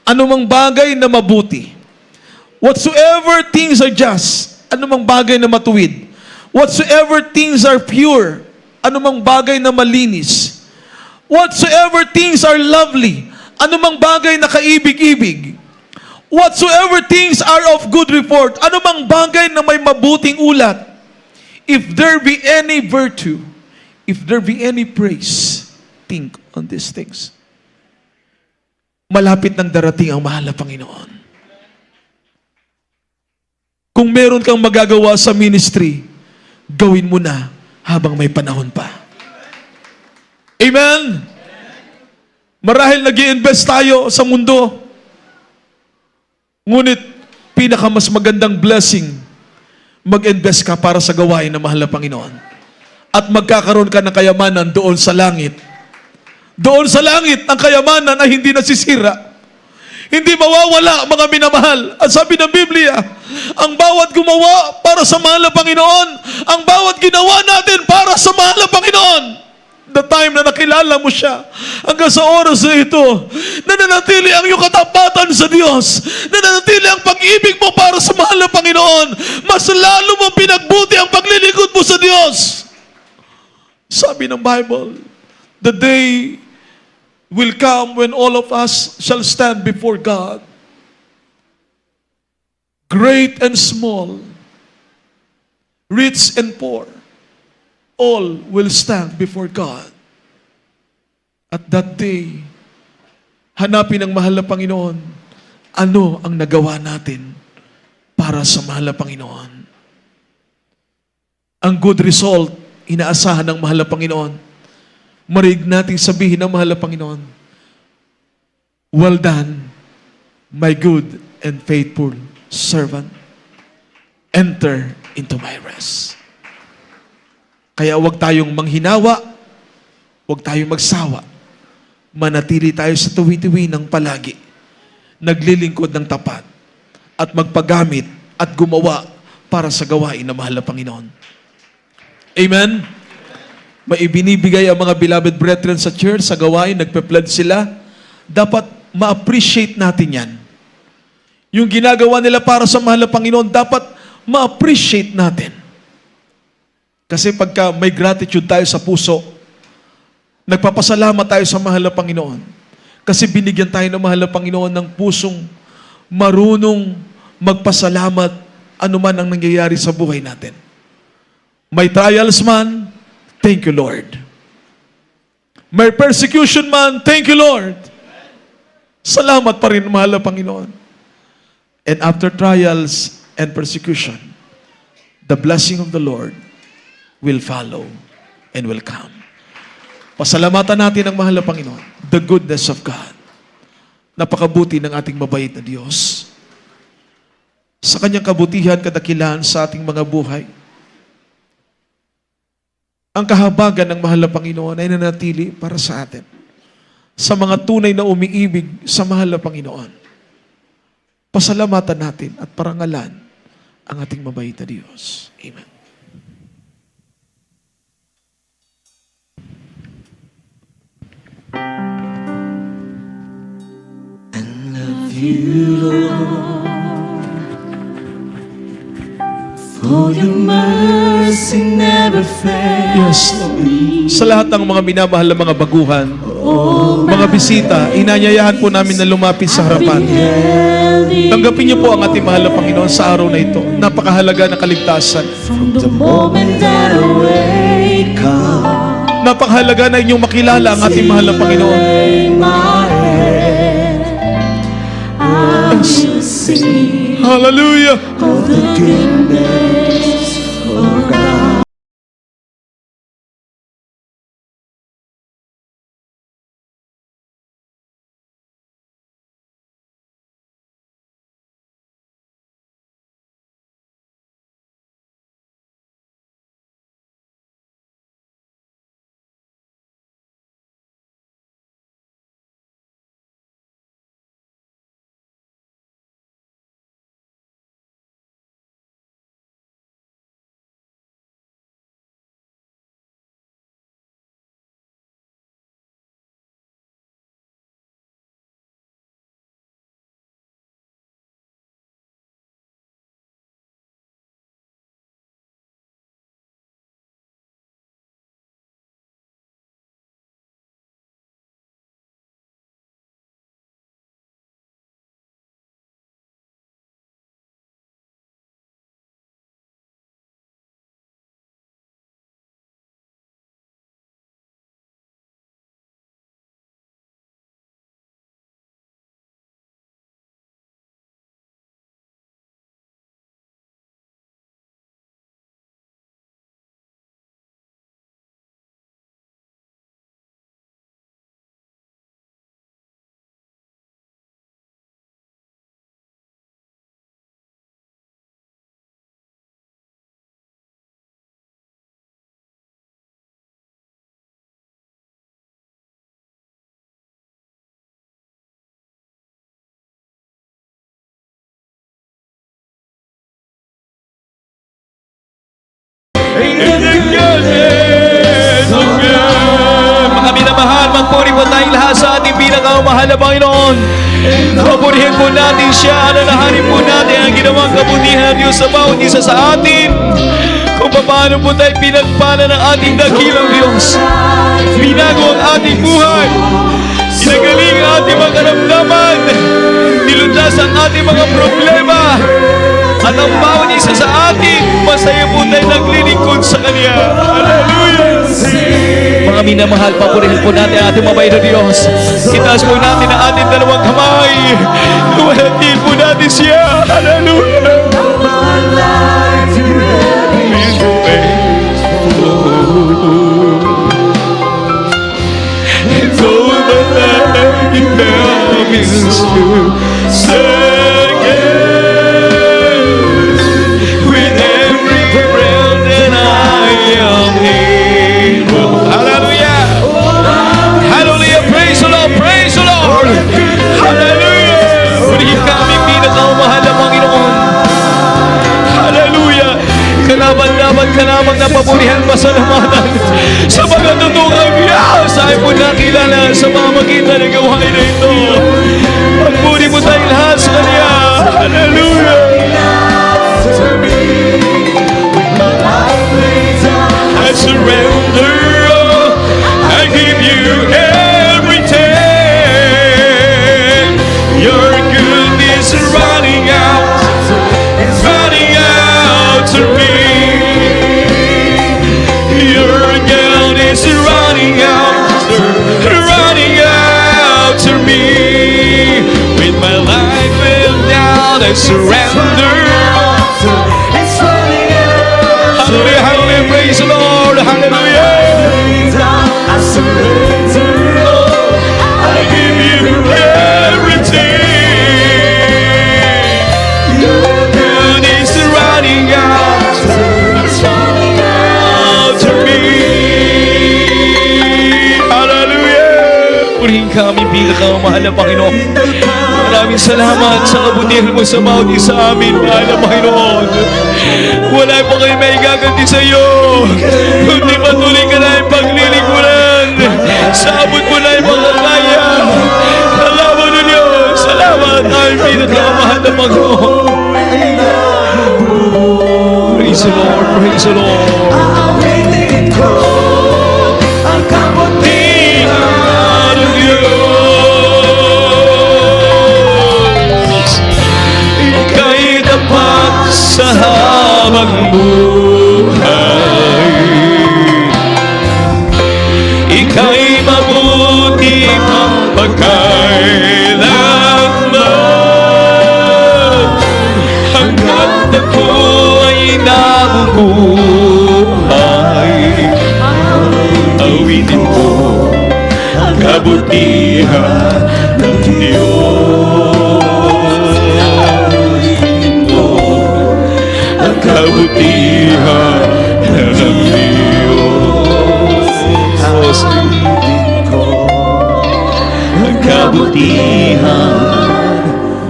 anumang bagay na mabuti, whatsoever things are just, anumang bagay na matuwid, whatsoever things are pure, anumang bagay na malinis, whatsoever things are lovely, anumang bagay na kaibig-ibig, whatsoever things are of good report, anumang bagay na may mabuting ulat, if there be any virtue, if there be any praise, think on these things. Malapit nang darating ang mahal na Panginoon. Kung meron kang magagawa sa ministry, gawin mo na habang may panahon pa. Amen? Marahil nag-i-invest tayo sa mundo, ngunit pinakamas magandang blessing, mag-invest ka para sa gawain ng mahal na Panginoon. At magkakaroon ka ng kayamanan doon sa langit. Doon sa langit, ang kayamanan ay hindi nasisira. Hindi mawawala, mga minamahal. At sabi ng Biblia, ang bawat gumawa para sa mahal na Panginoon, ang bawat ginawa natin para sa mahal na Panginoon, the time na nakilala mo siya, hanggang sa oras na ito, nananatili ang iyong katapatan sa Diyos, nananatili ang pag-ibig mo para sa mahal na Panginoon, mas lalo mo pinagbuti ang paglilingkod mo sa Diyos. Sabi ng Bible, the day will come when all of us shall stand before God, great and small, rich and poor, all will stand before God. At that day, hanapin ang mahal na Panginoon, ano ang nagawa natin para sa mahal na Panginoon. Ang good result, inaasahan ng mahal na Panginoon. Marinig nating sabihin ng mahal na Panginoon, well done, my good and faithful servant. Enter into my rest. Kaya huwag tayong manghinawa, huwag tayong magsawa. Manatili tayo sa tuwi-tuwi ng palagi, naglilingkod ng tapat, at magpagamit at gumawa para sa gawain na mahal na Panginoon. Amen? may ibinibigay ang mga beloved brethren sa church, sa gawain, nagpe-pledge sila, dapat ma-appreciate natin yan. Yung ginagawa nila para sa mahal na Panginoon, dapat ma-appreciate natin. Kasi pagka may gratitude tayo sa puso, nagpapasalamat tayo sa mahal na Panginoon. Kasi binigyan tayo ng mahal na Panginoon ng pusong marunong magpasalamat anuman ang nangyayari sa buhay natin. May trials man, thank you, Lord. May persecution man, thank you, Lord. Salamat pa rin, mahal na Panginoon. And after trials and persecution, the blessing of the Lord will follow and will come. Pasalamatan natin ang mahal na Panginoon. The goodness of God. Napakabuti ng ating mabait na Diyos. Sa kanyang kabutihan, kadakilaan sa ating mga buhay. Ang kahabagan ng mahal na Panginoon ay nanatili para sa atin. Sa mga tunay na umiibig sa mahal na Panginoon. Pasalamatan natin at parangalan ang ating mabait na Diyos. Amen. For your mercy never fails. Yes, Lord. Sa lahat ng mga minamahal na mga baguhan, mga bisita, inanyayahan po namin na lumapit sa harapan. Tanggapin niyo po ang ating mahal na Panginoon sa araw na ito. Napakahalaga ng kaligtasan. From the moment that I wake up, Napakahalaga na inyong makilala ang ating mahal na Panginoon. in my head, I will sing Hallelujah! of the goodness of God. Mga minamahal, magpuri po tayong lahat sa ating pinakamahal na Panginoon. Papurihin po natin siya, alalahanin po natin ang ginawang kabutihan ng Diyos sa bawat isa sa atin. Kung paano po tayo pinagpala ng ating dakilang Diyos. Binago ang ating buhay. Ginagaling ang ating mga karamdaman. Nilundas ang ating mga problema. At ang bawat isa sa atin, masaya po tayo naglilingkod sa Kanya. Hallelujah! Mga minamahal, papurihin po natin ang ating mabait na Diyos. Itaas po natin ang ating dalawang kamay. Luwalhatiin po natin siya. Hallelujah! And all my life you promise to again. With every breath that I am able. Hallelujah! Hallelujah! Praise the Lord! Praise the Lord! Hallelujah! Purihin ka aming pinakamahal na Panginoon. Hallelujah! Kalaban-laban ka lamang na papurihan, pasalamatan sa mga tutungang biyahe sa akin po nakilala sa mga magitan ng gawain na ito. Pagpuri mo tayong lahat sa Kanya. Hallelujah! I surrender all. I give you everything. Your goodness is running out to me. Your goodness is running out to me. With my life laid down, I surrender. Hallelujah, hallelujah, praise the Lord, hallelujah. I surrender all. I give you everything. Your goodness is running out to me. Hallelujah. Purihin ka aming pinakamahal na Panginoon. Maraming salamat sa kabutihan mo sa bawat isa amin, mahal na Panginoon. Wala pa kayo may gaganti sa iyo, kundi patuloy ka na yung paglilingkuran. Sa abot mo na yung makakaya. Salamat na Diyos. Salamat aming pinakamahal na Panginoon. Praise the Lord, praise the Lord. Awitin ko ang kabutihan ng Diyos. Ika'y tapat sa habang buhay. Ika'y mabuti magkailanman. Hanggat ako ay nabubuhay, awitin ko ang kabutihan ng Diyos. Awitin ko ang kabutihan ng Diyos. Awitin ko ang kabutihan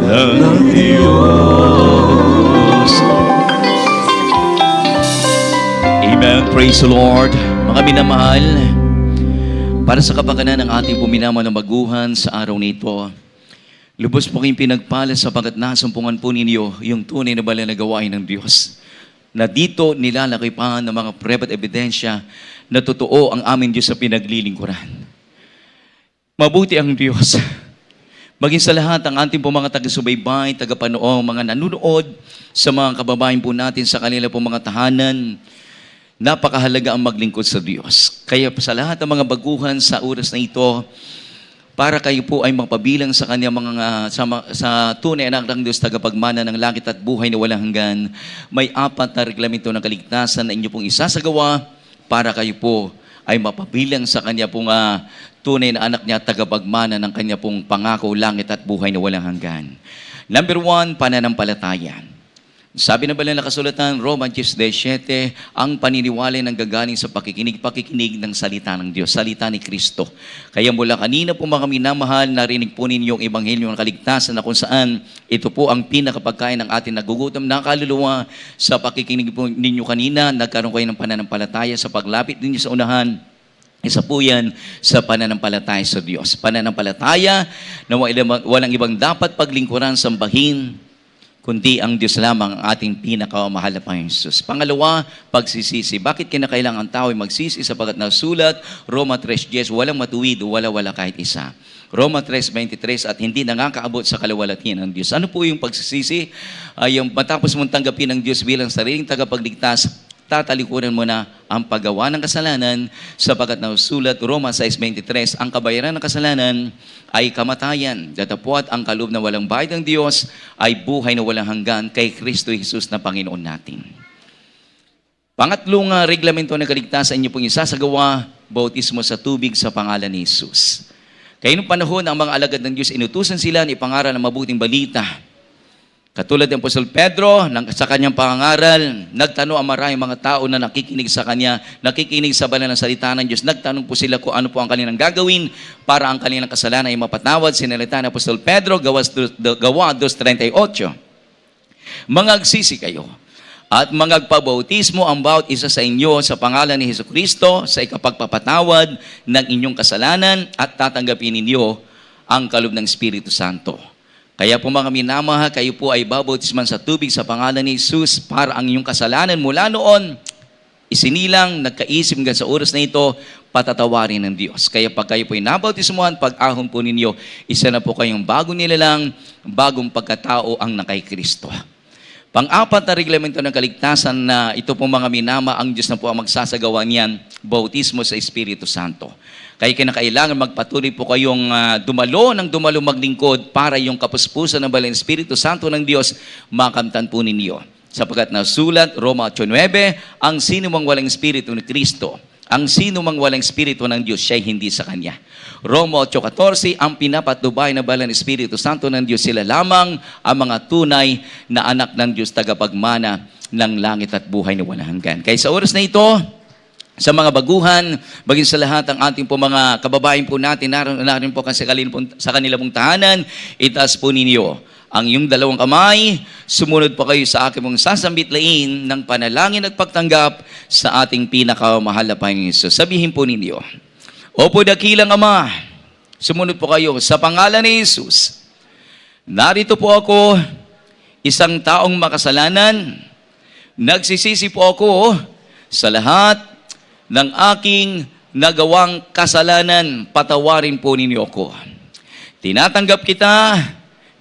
ng Diyos. Amen. Praise the Lord. Mga minamahal, para sa kapakanan ng ating puminama na baguhan sa araw nito, lubos po kayong pinagpala sapagkat nasumpungan po ninyo yung tunay na banal na gawain ng Diyos. Na dito nilalakipan ng mga prueba at ebidensya na totoo ang aming Diyos sa pinaglilingkuran. Mabuti ang Diyos. Maging sa lahat ang ating po mga taga-subaybay, taga-panoong, mga nanunood sa mga kababayan po natin sa kanila po mga tahanan, napakahalaga ang maglingkod sa Diyos. Kaya sa lahat ng mga baguhan sa oras na ito, para kayo po ay mapabilang sa kanya sa tunay anak ng Diyos, tagapagmana ng langit at buhay na walang hanggan, may 4 na reglamento ng kaligtasan na inyo pong isasagawa para kayo po ay mapabilang sa kanya pong tunay na anak niya, tagapagmana ng kanya pong pangako, langit at buhay na walang hanggan. Number 1, pananampalataya. Sabi na banal na kasulatan, Romans 10:17, ang paniniwala ng gagaling sa pakikinig ng salita ng Diyos, salita ni Kristo. Kaya mula kanina po mga minamahal, narinig po ninyo yung ebanghelyo ng kaligtasan na kung saan ito po ang pinakapagkain ng ating nagugutom na kaluluwa. Sa pakikinig po ninyo kanina, nagkaroon kayo ng pananampalataya sa paglapit ninyo sa unahan. Isa po yan sa pananampalataya sa Diyos. Pananampalataya na walang ibang dapat paglingkuran, sambahin, kundi ang Diyos lamang ang ating pinakamahal na Panginoon Jesus. Pangalawa, pagsisisi. Bakit kinakailangan ang tao ay magsisi? Sapagat nasulat, Roma 3:10, walang matuwid o wala kahit isa. Roma 3:23, at hindi nakakaabot sa kaluwalhatian ng Diyos. Ano po yung pagsisisi? Yung matapos mong tanggapin ng Diyos bilang sariling tagapagligtas, tatalikuran mo na ang paggawa ng kasalanan sapagat nasulat, Roma 6:23, ang kabayaran ng kasalanan ay kamatayan. Datapwat ang kaloob na walang bayad ng Diyos ay buhay na walang hanggan kay Kristo Jesus na Panginoon natin. Pangatlong reglamento ng kaligtasan niyo pong isasagawa, bautismo sa tubig sa pangalan ni Jesus. Kaya noong panahon, ang mga alagad ng Diyos, inutusan sila ni pangaral ng mabuting balita. Katulad ng Apostol Pedro, sa kanyang pangangaral, nagtanong ang maraming mga tao na nakikinig sa kanya, nakikinig sa banal na salita ng Diyos. Nagtanong po sila kung ano po ang kanilang gagawin para ang kanilang kasalanan ay mapatawad. Sinalita ng Apostol Pedro, Gawa 2:38. Mangagsisi kayo at magpabautismo ang bawat isa sa inyo sa pangalan ni Hesukristo sa ikapagpapatawad ng inyong kasalanan at tatanggapin ninyo ang kaloob ng Espiritu Santo. Kaya po mga minamahal, kayo po ay babautisman sa tubig sa pangalan ni Jesus para ang inyong kasalanan mula noon isinilang, nagkaisip hanggang sa oras na ito, patatawarin ng Diyos. Kaya pag kayo po ay nabautismuhan, pag-ahon po ninyo, isa na po kayong bagong nilalang, bagong pagkatao ang nakay Kristo. Pang-apat na reglamento ng kaligtasan na ito po mga minama, ang Diyos na po ang magsasagawa niyan, bautismo sa Espiritu Santo. Kaya kinakailangan magpatuloy po kayong dumalo maglingkod para yung kapuspusan ng Banal na Espiritu Santo ng Diyos makamtan po ninyo. Sapagkat nasulat, Roma 8:9, ang sino mang walang Espiritu ni Kristo, ang sino mang walang Espiritu ng Diyos, siya'y hindi sa Kanya. Roma 8:14, ang pinapatnubay na Banal na Espiritu Santo ng Diyos, sila lamang ang mga tunay na anak ng Diyos, tagapagmana ng langit at buhay na walang hanggan. Kaya sa oras na ito, sa mga baguhan, baging sa lahat ang ating po mga kababayan po natin, naroon po sa kanila pong tahanan, itaas po ninyo ang iyong dalawang kamay, sumunod po kayo sa aking mong sasambitlain ng panalangin at pagtanggap sa ating pinakamahal na Panginoon Hesus. Sabihin po ninyo, Opo dakilang Ama, sumunod po kayo sa pangalan ni Jesus. Narito po ako, isang taong makasalanan, nagsisisi po ako sa lahat ng aking nagawang kasalanan, patawarin po ninyo ako. Tinatanggap kita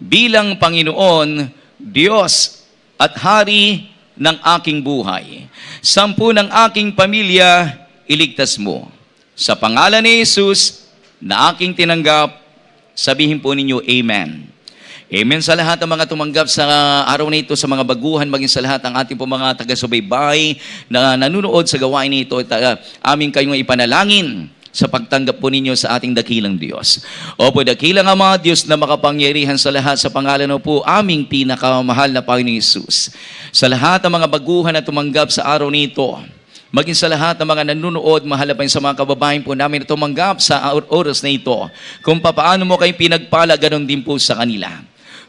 bilang Panginoon, Diyos at Hari ng aking buhay. 10 ng aking pamilya, iligtas mo. Sa pangalan ni Jesus na aking tinanggap, sabihin po ninyo, Amen. Amen sa lahat ng mga tumanggap sa araw na ito, sa mga baguhan, maging sa lahat ng ating po mga taga-subaybay na nanunood sa gawain nito, aming kayong ipanalangin sa pagtanggap po ninyo sa ating dakilang Diyos. Opo, dakilang Ama, Diyos na makapangyarihan sa lahat, sa pangalan mo po aming pinakamahal na Panginoon Hesus. Sa lahat ng mga baguhan na tumanggap sa araw nito, maging sa lahat ng mga nanunood, mahalapin sa mga kababayan po namin na tumanggap sa oras na ito, kung paano mo kayo pinagpala, ganon din po sa kanila.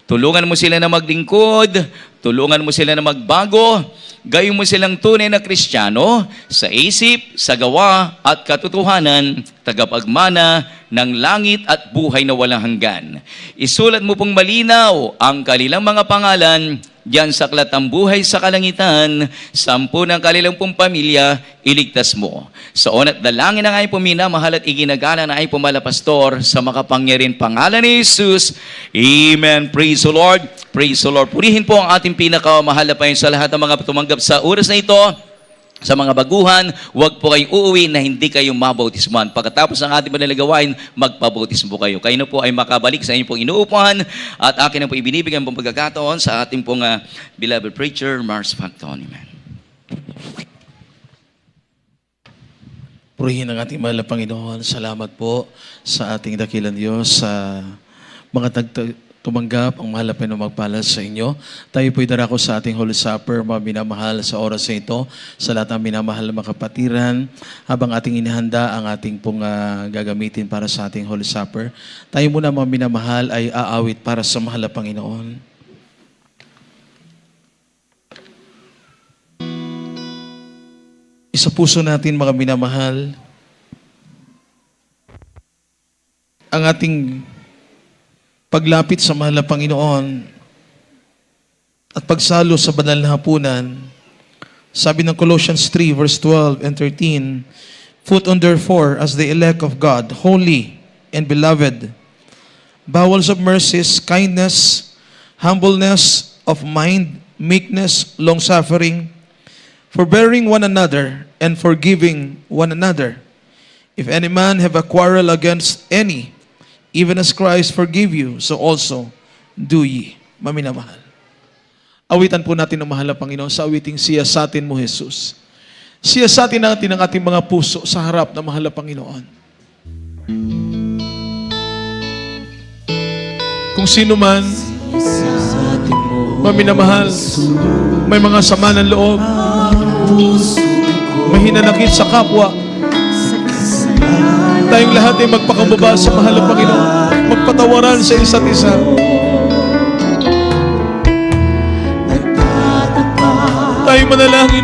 Tulungan mo sila na maglingkod, tulungan mo sila na magbago, gayon mo silang tunay na Kristiyano sa isip, sa gawa at katotohanan, tagapagmana ng langit at buhay na walang hanggan. Isulat mo pong malinaw ang kanilang mga pangalan diyan sa aklat ng buhay sa kalangitan, 10 ng kanilang pong pamilya, iligtas mo. Sa unat dalangin ng ay minamahal at iginagala na ay Pastor sa makapangyarihan pangalan ni Jesus. Amen. Praise the Lord. Praise the Lord. Purihin po ang ating pinakamahal na Panginoon sa lahat ng mga tumanggap sa oras na ito. Sa mga baguhan, huwag po kayong uuwi na hindi kayo mabautismuhan. Pagkatapos ng ating panalagawain, magpabautismo kayo. Kayo na po ay makabalik sa inyong pong inuupuan at akin na po ibinibigyan pong pagkakataon sa ating pong beloved preacher, Mars Facton. Amen. Purihin ang ating mahal na Panginoon. Salamat po sa ating dakilang Diyos, sa mga tumanggap, ang mahal na Panginoon magpala sa inyo. Tayo po'y darako sa ating Holy Supper, mga minamahal sa oras na ito, sa lahat ng minamahal na mga kapatiran, habang ating inihanda ang ating pong gagamitin para sa ating Holy Supper. Tayo muna mga minamahal ay aawit para sa mahal na Panginoon. Isa puso natin mga minamahal, ang ating paglapit sa mahal na Panginoon at pagsalo sa banal na hapunan. Sabi ng Colossians 3 verse 12 and 13, Put on therefore as the elect of God, holy and beloved, bowels of mercies, kindness, humbleness of mind, meekness, long-suffering, forbearing one another and forgiving one another. If any man have a quarrel against any, even as Christ forgive you, so also do ye. Maminamahal. Awitan po natin ang mahal na Panginoon sa awiting siyasatin mo, Jesus. Siyasatin natin ang ating mga puso sa harap ng mahal na Panginoon. Kung sino man, maminamahal, may mga sama ng loob, may hinanakit sa kapwa, tayong lahat ay magpakababa sa mahal na Panginoon, magpatawaran sa isa't isa. Tayong manalangin.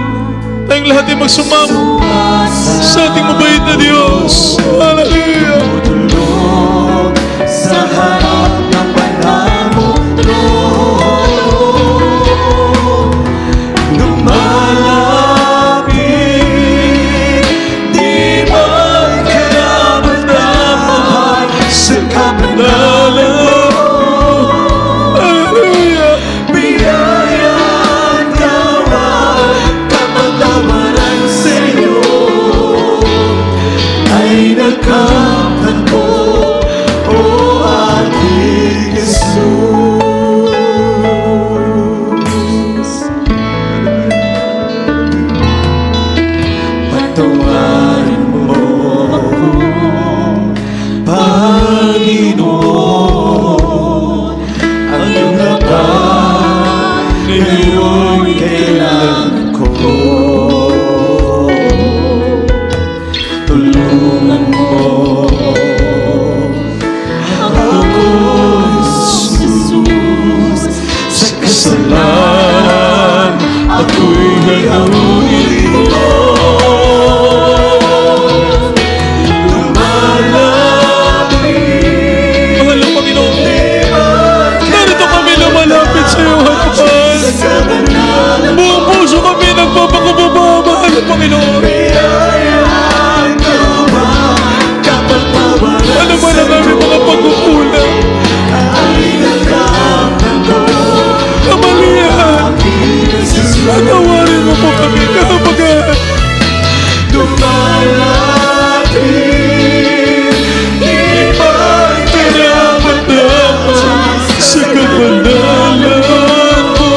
Tayong lahat ay magsumamo sa ating mabait na Diyos. Hallelujah! Tulog sa harap ng banal mong trono. Lumalapit, di man karapat-dapat sa kapanalan mo. Hallelujah! Biyayang gawa, kapatawaran sa'yo ay nagkatagpo, o ating Jesus. Patawarin mo ako, Panginoon, ang iyong laban ngayon kailangan ko. Tulungan mo ako, Jesus, sa kasalanan ako'y gagawin mo. Lumalapit, Mahal ng Panginoon, narito kami lumalapit sa iyong harapan. Buong puso kami nagpapakababa, mahal ng Panginoon. Ano man ang aming mga pagkukulang, kamalian, patawarin mo po kami kapagahan. Sa kapanalan mo.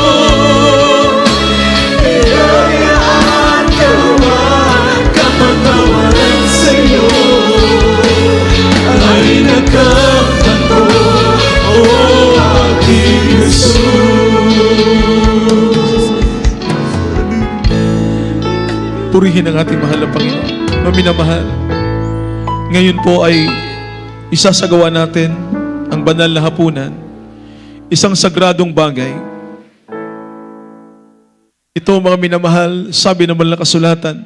Kapatawaran sa'yo ay nagkatagpo, o aking Jesus. Purihin ang ating mahal na Panginoon na minamahal. Ngayon po ay isasagawa natin ang banal na hapunan, isang sagradong bagay. Ito mga minamahal, sabi ng banal na kasulatan,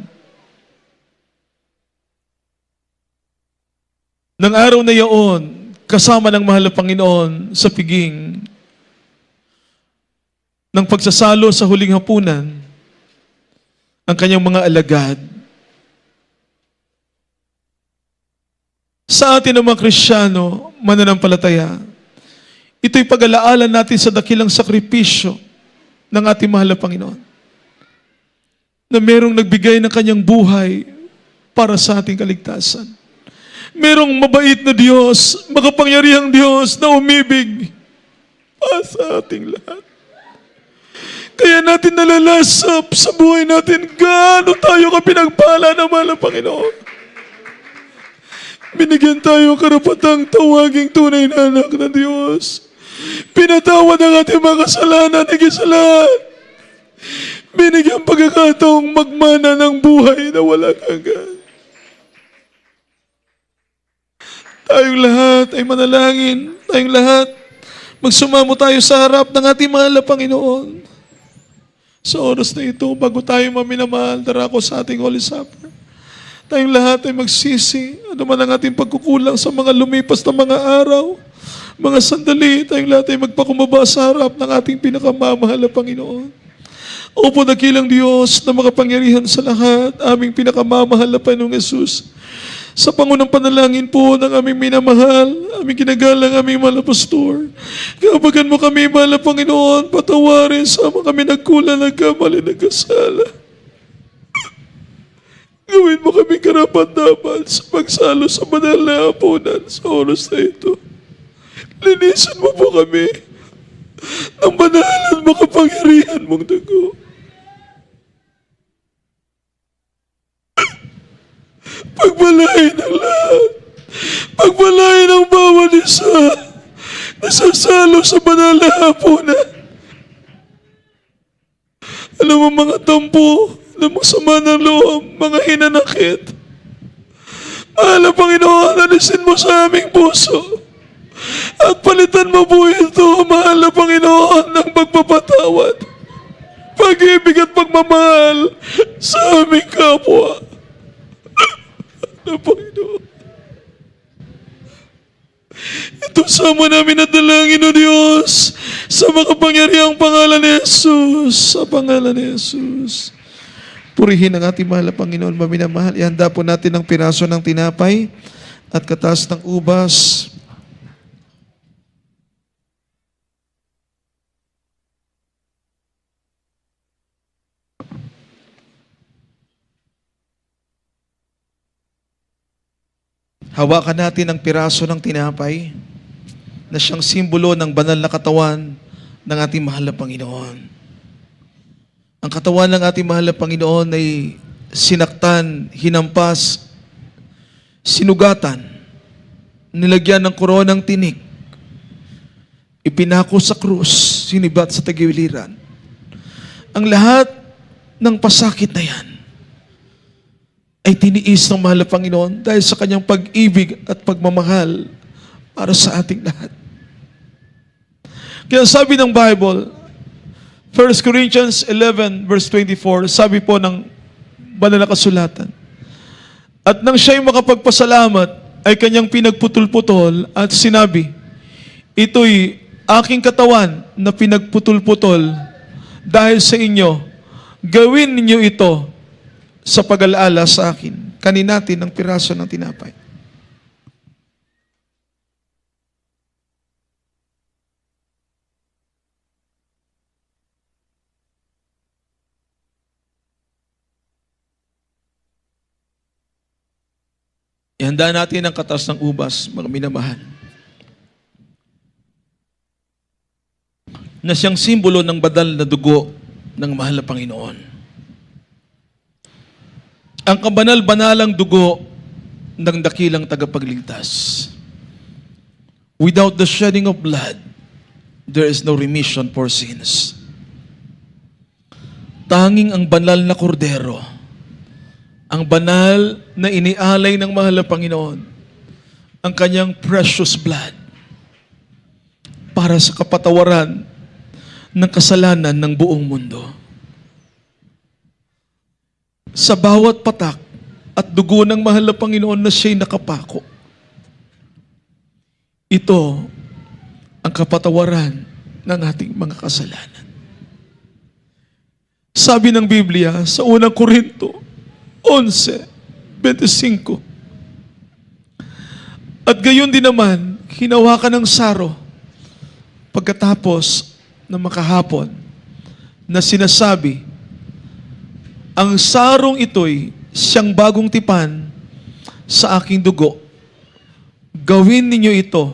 ng araw na iyon, kasama ng mahal na Panginoon sa piging ng pagsasalo sa huling hapunan, ang kanyang mga alagad. Sa atin ng mga Kristiyano, mananampalataya, ito'y pag-alaalan natin sa dakilang sakripisyo ng ating mahal na Panginoon, na merong nagbigay ng kanyang buhay para sa ating kaligtasan. Merong mabait na Diyos, makapangyarihang Diyos na umibig para sa ating lahat. Kaya natin nalalasap sa buhay natin gaano tayo kapinagpala ng mahal na Panginoon. Binigyan tayo karapatang tawaging tunay na anak ng Diyos. Pinatawad ang ating mga kasalanan, higit sa lahat. Binigyan pagkakataong magmana ng buhay na walang hanggan. Tayong lahat ay manalangin. Tayong lahat magsumamo tayo sa harap ng ating mahal na Panginoon. Sa oras na ito, bago tayo maminamahal, darako sa ating Holy Supper, tayong lahat ay magsisi. Ano man ang ating pagkukulang sa mga lumipas na mga araw, mga sandali, tayong lahat ay magpakumbaba sa harap ng ating pinakamamahal na Panginoon. Opo, dakilang Diyos na makapangyarihan sa lahat, aming pinakamamahal na Panginoong Yesus. Sa pangunang panalangin po ng aming minamahal, aming kinagalang aming mahal na pastor, kabagan mo kami, mahal na Panginoon, patawarin sa mga kami nagkulang, nagkamali, nagkasala. Gawin mo kami karapat-dapat sa pagsalo sa banal na hapunan sa oras na ito. Linisin mo po kami ng banal at makapangyarihan mong dugo. Pagpalain ang lahat. Pagpalain ang bawat isa na sasalo sa banal na hapunan. Alam mo mga tampo, na masama ng loob, mga hinanakit. Mahal na Panginoon, alisin mo sa aming puso. At palitan mo po ito, mahal na Panginoon, ng pagpapatawad. pag-ibig at pagmamahal sa aming kapwa. Panginoon, ito sama namin at dalangin, O Diyos, sa makapangyarihang pangalan ni Jesus. Sa pangalan ni Jesus. Purihin ang ating mahal na Panginoon, maminamahal. Ihanda po natin ang piraso ng tinapay at katas ng ubas. Hawakan natin ang piraso ng tinapay na siyang simbolo ng banal na katawan ng ating mahal na Panginoon. Ang katawan ng ating mahal na Panginoon ay sinaktan, hinampas, sinugatan, nilagyan ng koronang tinik, ipinako sa krus, sinibat sa tagiliran. Ang lahat ng pasakit na yan ay tiniis ng mahal na Panginoon dahil sa kanyang pag-ibig at pagmamahal para sa ating lahat. Kaya sabi ng Bible, 1 Corinthians 11 verse 24, sabi po ng banal na kasulatan, at nang siya'y makapagpasalamat, ay kanyang pinagputol-putol at sinabi, ito'y aking katawan na pinagputol-putol dahil sa inyo. Gawin ninyo ito sa pag-alaala sa akin. Kanin natin ang piraso ng tinapay. Ihanda natin ang katas ng ubas, mga minamahal, na siyang simbolo ng badal na dugo ng mahal na Panginoon. Ang kabanal-banalang dugo ng dakilang tagapagligtas. Without the shedding of blood, there is no remission for sins. Tanging ang banal na kordero, ang banal na inialay ng mahal na Panginoon, ang kanyang precious blood para sa kapatawaran ng kasalanan ng buong mundo. Sa bawat patak at dugo ng mahal na Panginoon na siya'y nakapako, ito ang kapatawaran ng ating mga kasalanan. Sabi ng Biblia sa unang Korinto 11:25, at gayon din naman, hinawakan ng saro pagkatapos na makahapon na sinasabi, ang sarong ito'y siyang bagong tipan sa aking dugo. Gawin ninyo ito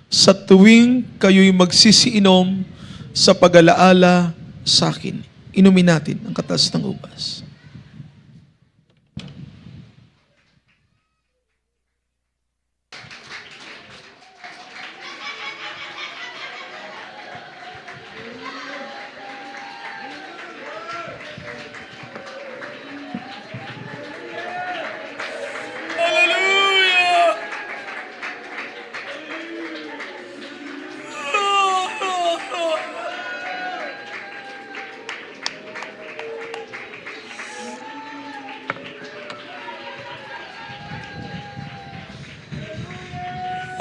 sa tuwing kayo'y magsisiinom sa pag-alaala sa akin. Inumin natin ang katas ng ubas.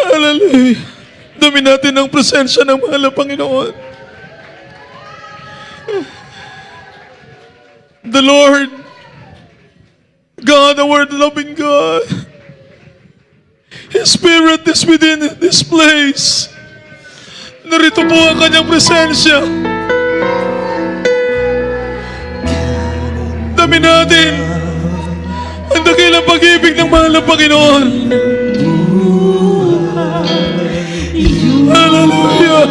Hallelujah. Dami natin ang presensya ng mahal na Panginoon. The Lord, God, the word-loving God, His Spirit is within this place. Narito po ang kanyang presensya. Dami natin ang dakilang pag-ibig ng mahal na Panginoon. Hallelujah!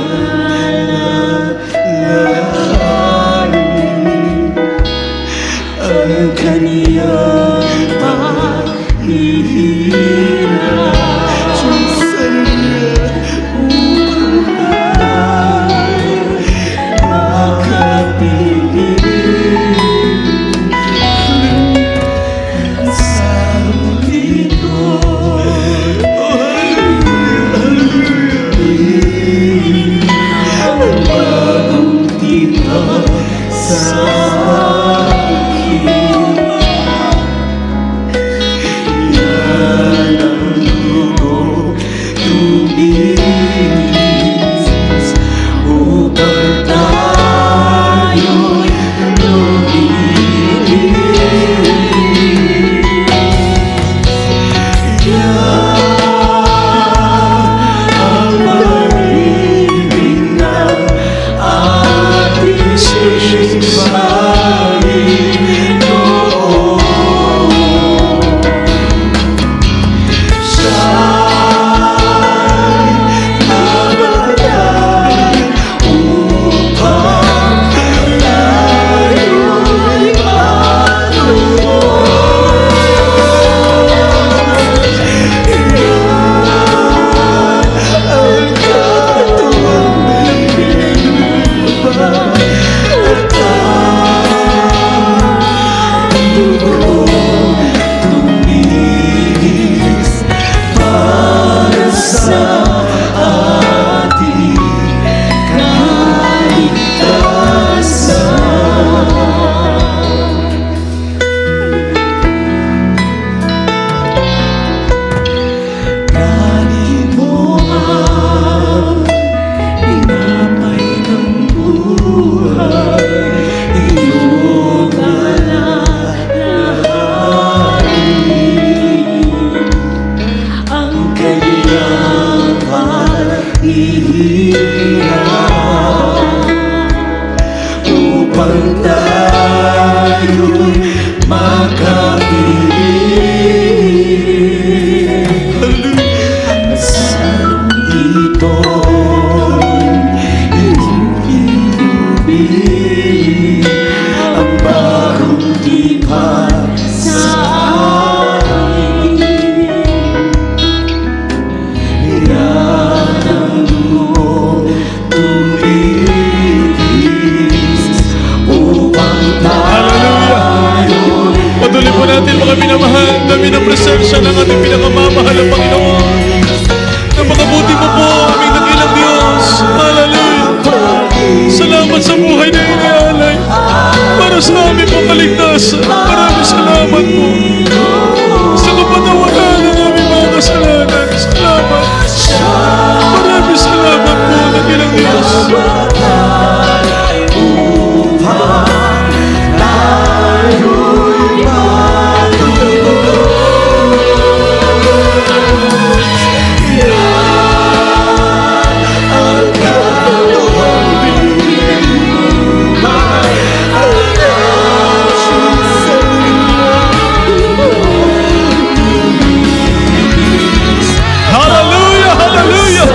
Ang kaniyang paghihirap sa sarili upang makapiling ang sarong ito. natin mga minamahal na minapresensya ng ating pinakamamahal na Panginoon. Napakabuti mo po, aming dakilang Diyos. Hallelujah. Salamat sa buhay na inialay para sa aming pong kaligtasan. Maraming salamat po sa kapatawaran ng aming mga kasalanan. Salamat. Maraming salamat po, dakilang Diyos. Hallelujah, hallelujah.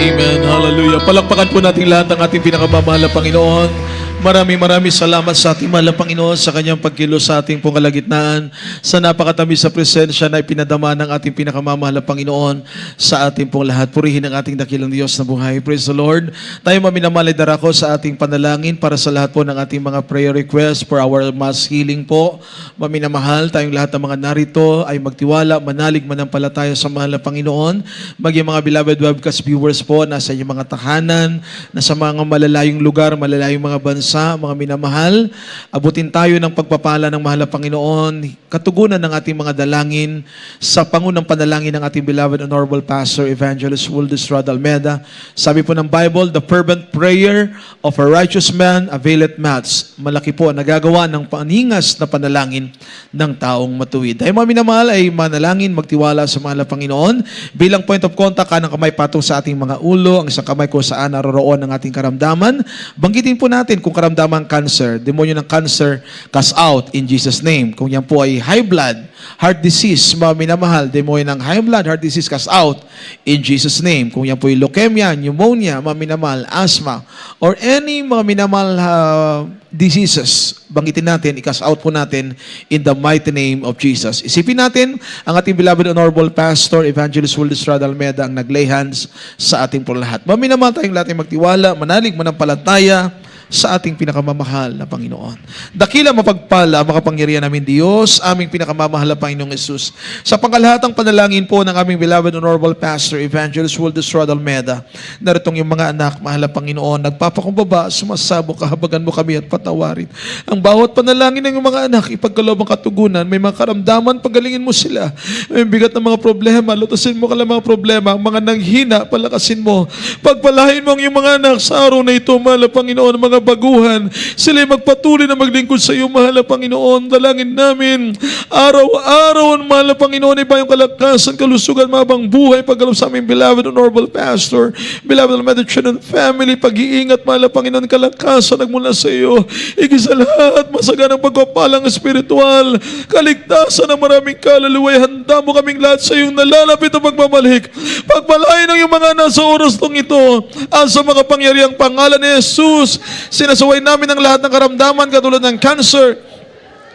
Amen. Hallelujah. Palakpakan po natin lahat ng ating pinakamamahal na Panginoon. Maraming salamat sa ating mahal na Panginoon sa kanyang pagkilos sa ating pong kalagitnaan, sa napakatamis sa presensya na ipinadama ng ating pinakamamahal na Panginoon sa ating pong lahat. Purihin ang ating dakilang Diyos na buhay. Praise the Lord. Tayo maminamalay darako sa ating panalangin para sa lahat po ng ating mga prayer requests for our mass healing po. Maminamahal, tayong lahat ng mga narito ay magtiwala, manalig, manampalataya sa mahal na Panginoon. Maging mga beloved webcast viewers po, nasa inyong mga tahanan, nasa mga malalayong lugar, malalayong mga bansa, mga minamahal, abutin tayo ng pagpapala ng mahal na Panginoon, katugunan ng ating mga dalangin sa pangunang panalangin ng ating beloved honorable pastor, Evangelist Wildis Rod Almeda. Sabi po ng Bible, the fervent prayer of a righteous man availeth much. Malaki po ang nagagawa ng paningas na panalangin ng taong matuwid. Tayo mga minamahal ay manalangin, magtiwala sa mahal na Panginoon. Bilang point of contact, kanang kamay patong sa ating mga ulo, ang isang kamay ko saan naroroon ang ating karamdaman. Banggitin po natin kung karamdaman cancer, demonyo ng cancer, cast out in Jesus' name. Kung yan po ay high blood, heart disease, mga minamahal, demonyo ng high blood, heart disease, cast out in Jesus' name. Kung yan po ay leukemia, pneumonia, mga minamahal, asthma, or any mga minamahal diseases, banggitin natin, i-cast out po natin in the mighty name of Jesus. Isipin natin ang ating beloved honorable pastor, Evangelist Wildis Rod Almeda, ang naglay hands sa ating po lahat. Maminamahal tayong lahat ay magtiwala, manalig, manampalataya sa ating pinakamamahal na Panginoon. Dakila mapagpala, makapangyarihan namin Diyos, aming pinakamamahal na Panginoong Yesus. Sa pangkalahatang panalangin po ng aming beloved honorable pastor, Evangelist Wildis Rod Almeda, naritong yung mga anak, mahal na Panginoon, nagpapakumbaba, sumasabog, kahabagan mo kami at patawarin. Ang bawat panalangin ng mga anak, ipagkaloob ang katugunan, may mga karamdaman, pagalingin mo sila. May bigat ng mga problema, lutasin mo kala mga problema, ang mga nanghina, palakasin mo. Pagpalahin mo ang iyong mga anak sa araw na ito, mahal na Panginoon, mga baguhan. Sila magpatuloy na maglingkod sa iyo, mahal na Panginoon. Dalangin namin, araw-araw, mahal na Panginoon, iba yung kalakasan, kalusugan, mabang buhay, pagkaloob sa aming beloved honorable pastor, beloved Almeda and family, pag-iingat, mahal na Panginoon, kalakasan nagmula sa iyo. Igisa lahat, masaganang pagpapalang espiritual, kaligtasan ng maraming kaluluwa, handa mo kaming lahat sa iyong nalalapit na pagmamalik. Pagpalain ng iyong mga nasa oras tong ito, sa mga pangyariang pangalan ni Jesus. Sinasaway namin ang lahat ng karamdaman katulad ng cancer,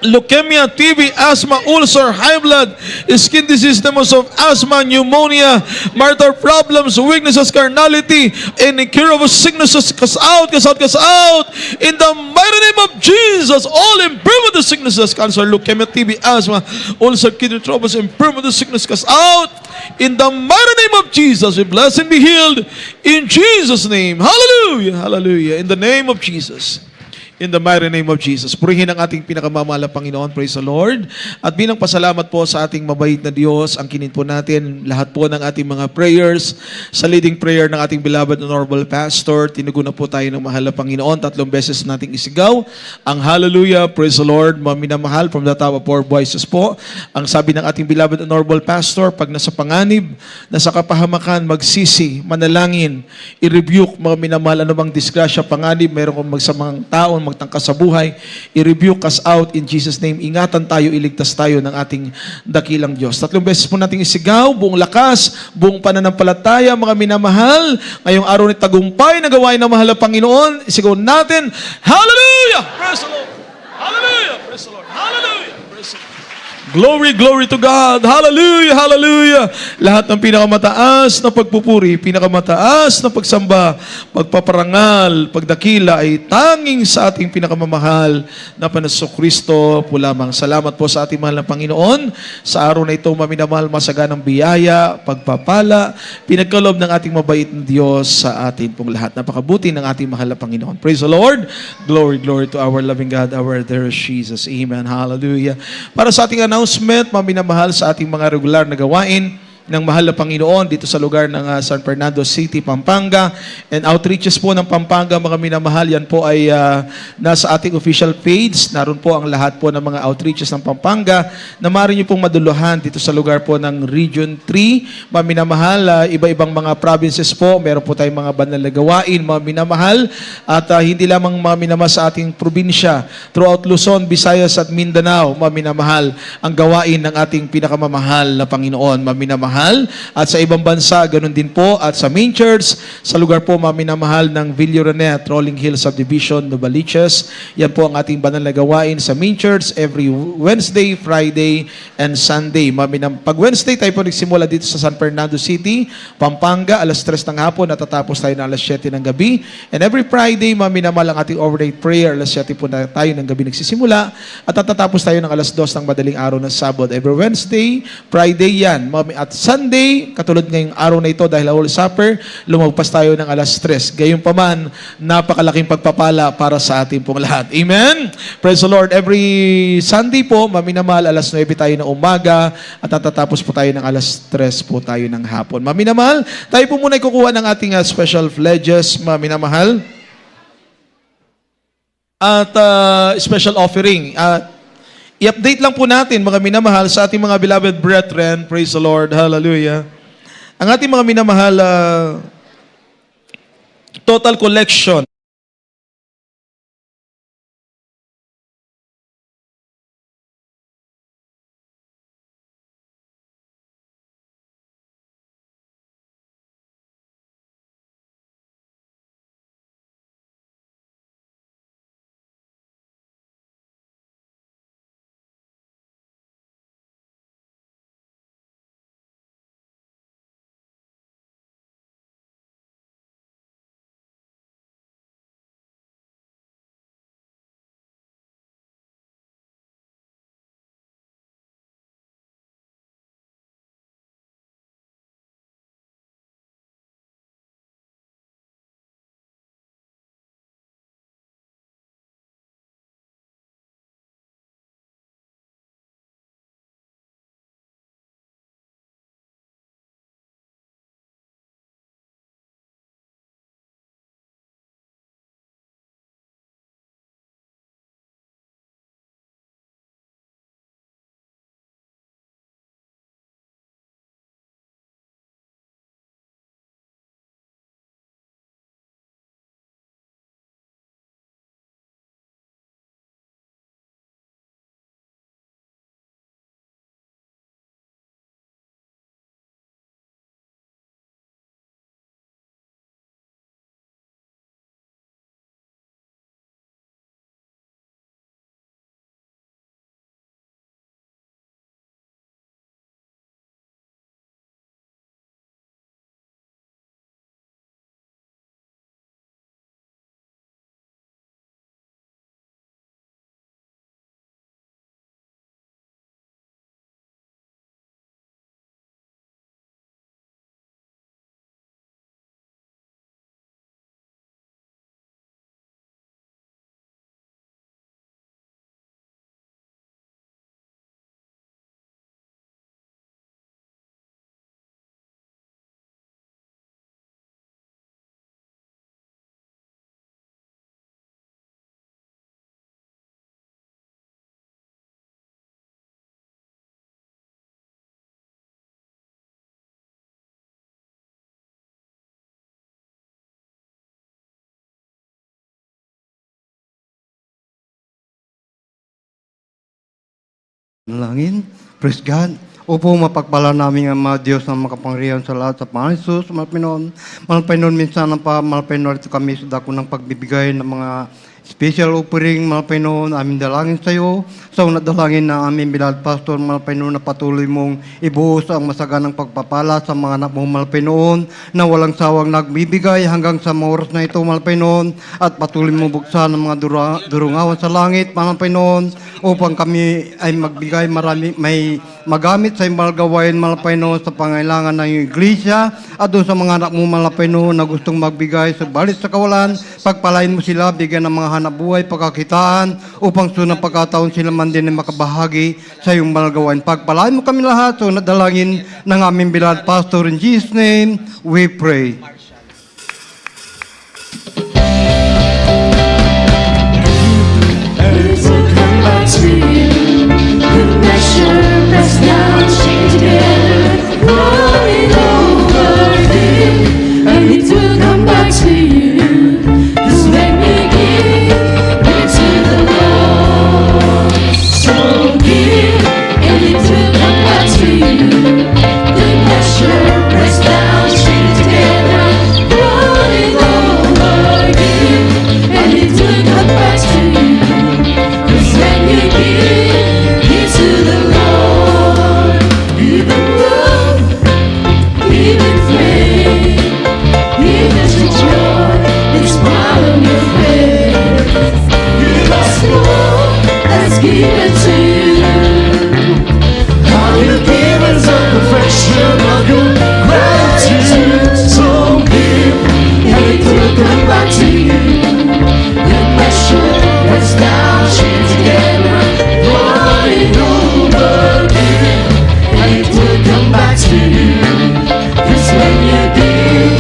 leukemia, TB, asthma, ulcer, high blood, skin disease, symptoms of asthma, pneumonia, marital problems, weaknesses, carnality, and incurable sicknesses, cast out, cast out, cast out. In the mighty name of Jesus, all infirmity sicknesses, cancer, leukemia, TB, asthma, ulcer, kidney troubles, infirmity sickness, cast out. In the mighty name of Jesus, we bless and be healed. In Jesus' name. Hallelujah. Hallelujah. In the name of Jesus. In the mighty name of Jesus. Purihin ang ating pinakamamahal na Panginoon. Praise the Lord. At bilang pasalamat po sa ating mabait na Diyos, ang kinin po natin lahat po ng ating mga prayers sa leading prayer ng ating beloved honorable pastor. Tinugon na po tayo ng mahal na Panginoon. 3 beses nating isigaw ang hallelujah, praise the Lord, mga minamahal, from the top of our voices po. Ang sabi ng ating beloved honorable pastor, pag nasa panganib, nasa kapahamakan, magsisi, manalangin, i-rebuke mga minamahal, anumang disgrasya, panganib, meron kong magsamang taon, magtangkas sa buhay, i-rebuke us out in Jesus' name. Ingatan tayo, iligtas tayo ng ating dakilang Diyos. 3 beses po nating isigaw, buong lakas, buong pananampalataya, mga minamahal, ngayong araw ni tagumpay na gawain ng mahal na Panginoon, isigaw natin, hallelujah! Praise the Lord! Hallelujah! Praise the Lord! Hallelujah! Praise the Lord! Glory, glory to God. Hallelujah, hallelujah. Lahat ng pinakamataas na pagpupuri, pinakamataas na pagsamba, pagpaparangal, pagdakila ay tanging sa ating pinakamamahal na Panaso Kristo po lamang. Salamat po sa ating mahal na Panginoon. Sa araw na ito, maminamahal, masaganang biyaya, pagpapala, pinagkaloob ng ating mabait na Diyos sa atin pong lahat. Napakabuti ng ating mahal na Panginoon. Praise the Lord. Glory, glory to our loving God, our dear Jesus. Amen. Hallelujah. Para sa ating announcement, maminamahal, sa ating mga regular na gawain ng mahal na Panginoon dito sa lugar ng San Fernando City, Pampanga, and outreaches po ng Pampanga, mga minamahal, yan po ay nasa ating official page. Naroon po ang lahat po ng mga outreaches ng Pampanga na maaari nyo pong maduluhan dito sa lugar po ng Region 3. Mga minamahal, iba-ibang mga provinces po, meron po tayong mga banal na gawain, mga minamahal, at hindi lamang mga minamahal sa ating probinsya, throughout Luzon, Visayas at Mindanao, mga minamahal, ang gawain ng ating pinakamamahal na Panginoon, mga minamahal. At sa ibang bansa, ganun din po. At sa main church, sa lugar po maminamahal ng Villaronet, Rolling Hills Subdivision, Novaliches. Yan po ang ating banal na gawain sa main church every Wednesday, Friday, and Sunday. Pag Wednesday, tayo po nagsimula dito sa San Fernando City, Pampanga, alas 3 ng hapon, natatapos tayo ng alas 7 ng gabi. And every Friday, maminamahal ang ating overnight prayer, alas 7 po na tayo ng gabi nagsisimula. At natatapos tayo ng alas 2 ng madaling araw ng Sabado. Every Wednesday, Friday yan. At Sunday, katulad ngayong araw na ito dahil Holy Supper, lumagpas tayo ng alas 3. Gayunpaman, napakalaking pagpapala para sa ating pong lahat. Amen? Praise the Lord. Every Sunday po, maminamahal, alas 9 tayo ng umaga at natatapos po tayo ng alas 3 po tayo ng hapon. Maminamahal, tayo po muna kukuha ng ating special pledges, maminamahal. At special offering. I-update lang po natin, mga minamahal, sa ating mga beloved brethren. Praise the Lord. Hallelujah. Ang ating mga minamahal, total collection Nalangin. Praise God. Upo, mapagpala namin ang mga Diyos na makapangyarihan sa lahat sa Panginoon Jesus, Malpinon. Malpinon, minsan pa, Malpinon, ito kami sa dako ng pagbibigay ng mga special offering, Malpinon, aming dalangin sa iyo. Sa unang dalangin na aming bilad pastor, Malpinon, na patuloy mong ibuhos ang masaganang pagpapala sa mga anak mo, Malpinon, na walang sawang nagbibigay hanggang sa mga oras na ito, Malpinon, at patuloy mong buksan ang mga durungawan sa langit, Malpinon, upang kami ay magbigay marami, may magamit sa imbal gawain, Malapayno, sa pangailangan ng iglesia at doon sa mga anak mo, Malapayno, na gustong magbigay sa balit sa kawalan, pagpalain mo sila, bigyan ng mga hanap buhay, pagkakitaan, upang sunang pagkataon sila man din ay makabahagi sa iyong banal gawain. Pagpalain mo kami lahat, so nadalangin ng aming bilad pastor, in Jesus' name, we pray. And it will come back to you. Good measure, pressed down, shaken together, running over you. And it will come back to you. Just let me give to the Lord. So give, and it will come back to you. Good measure, pressed down, shaken together, running over you. And it will come back to you. When you give to the Lord, even love, even faith, even joy is part of your faith. Give us more, let's give it to you. How you give us a confession of your gratitude. So give, and it will come back to you. Your measure is down, she's together, running over you, and it will come back to you. 'Cause when you give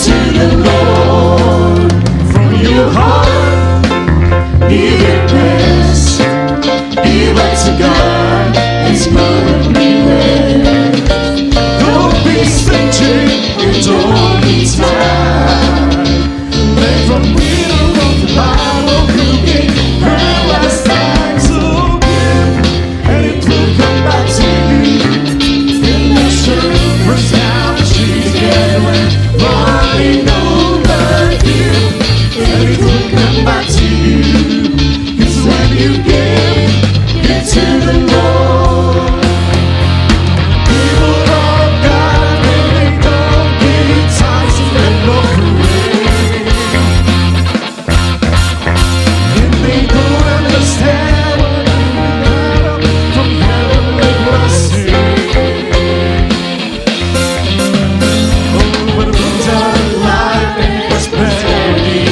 to the Lord from your heart, give it best, give it to God, it's gonna be left. Don't be stingy, you don't need time. Let from middle of the Bible cooking, her last time so give, and it will come back to you. In the surface now, she's together, running over you, and it will come back to you. 'Cause when you give to the Lord, people of God, really don't give you time to let no parade. And they don't understand what you got from heavenly blessing. Oh, but it brings out life and prosperity.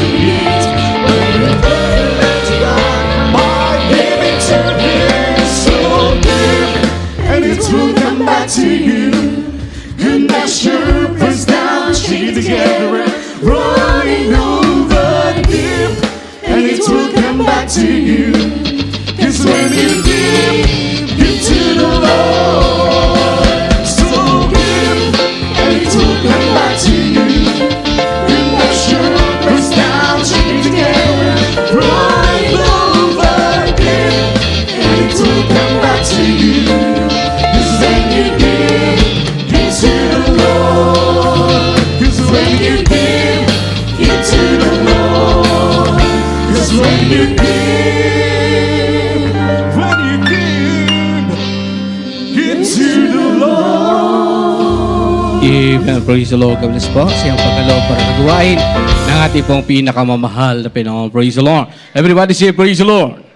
But you put it to God by giving to Him. So give, and it will come back to you. Good measure, pressed down, shaken together, and running over you, and it will come back to you. 'Cause when you give to the Lord, so give, and it will come back to you. Good measure, pressed down, shaken together, running over you, and it will come back to you. 'Cause when you give to the Lord. 'Cause when you give to the Lord. 'Cause when you give to the Lord. Amen. Praise the Lord. God bless po. Siyang pagkaloob para nagawain ng ating pong pinakamamahal na Panginoon. Praise the Lord. Everybody say praise the Lord.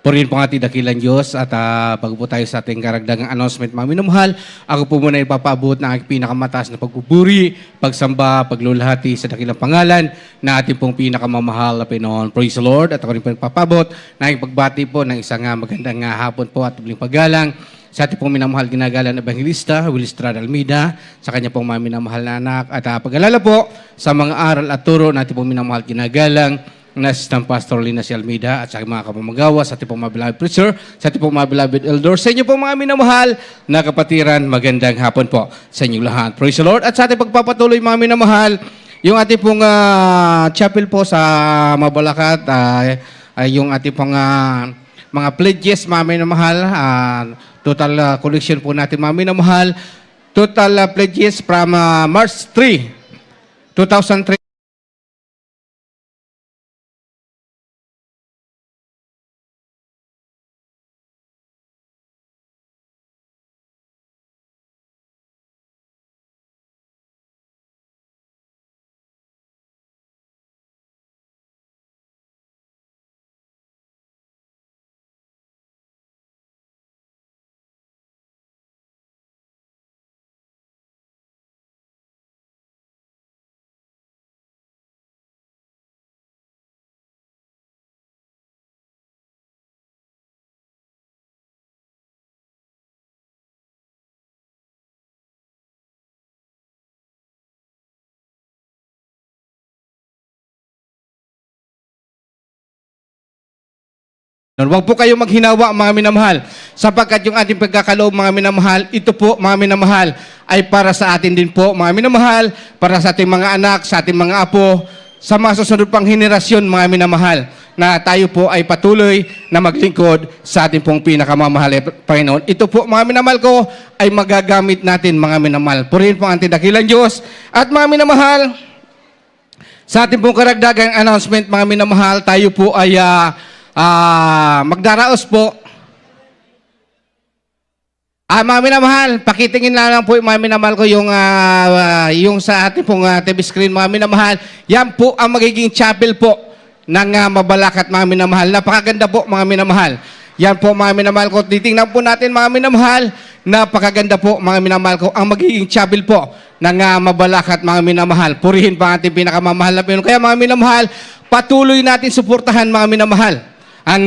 Purihin po ang ating dakilang Diyos at bago po tayo sa ating karagdagang announcement, mga minamahal, ako po muna ipapaabot ng aking pinakamataas na pagpupuri, pagsamba, paglulahati sa dakilang pangalan na ating pong pinakamamahal na Panginoon. Praise the Lord. At ako rin po nagpapabot na aking pagbati po ng isang magandang hapon po at muling paggalang sa ating pong minamahal ginagalang Evangelista, Willistrad Almeida, sa kanya pong mga minamahal na anak at pag-alala po sa mga aral at turo na ating pong minamahal ginagalang na Assistant Pastor Lina C. Almeida at sa mga kapamagawa, sa ating pong mga beloved preacher, sa ating pong mga beloved elders, sa inyo pong mga minamahal na kapatiran, magandang hapon po sa inyong lahat. Praise the Lord. At sa ating pagpapatuloy mga minamahal, yung ating pong chapel po sa Mabalacat, yung ating pong mga pledges, mga minamahal. Total collection po natin, mga minamahal. Total pledges from March 3, 2003. Huwag po kayo maghinawa, mga minamahal, sapagkat yung ating pagkakaloob, mga minamahal, ito po, mga minamahal, ay para sa atin din po, mga minamahal, para sa ating mga anak, sa ating mga apo, sa mga susunod pang henerasyon, mga minamahal, na tayo po ay patuloy na maglingkod sa ating pong pinakamamahal, Panginoon. Ito po, mga minamahal ko, ay magagamit natin, mga minamahal. Purihin po ang ating dakilang Diyos. At mga minamahal, sa ating pong karagdagang announcement, mga minamahal, tayo po ay magdaraos po. Mga minamahal, pakitingin lang po, mga minamahal ko, yung sa ating pong TV screen, mga minamahal. Yan po ang magiging chapel po ng Mabalacat, mga minamahal. Napakaganda po, mga minamahal. Yan po, mga minamahal ko. Titingnan po natin, mga minamahal. Napakaganda po, mga minamahal ko, ang magiging chapel po ng Mabalacat, mga minamahal. Purihin pa ang ating pinakamamahal na Pinoon. Kaya, mga minamahal, patuloy natin suportahan, mga minamahal, ang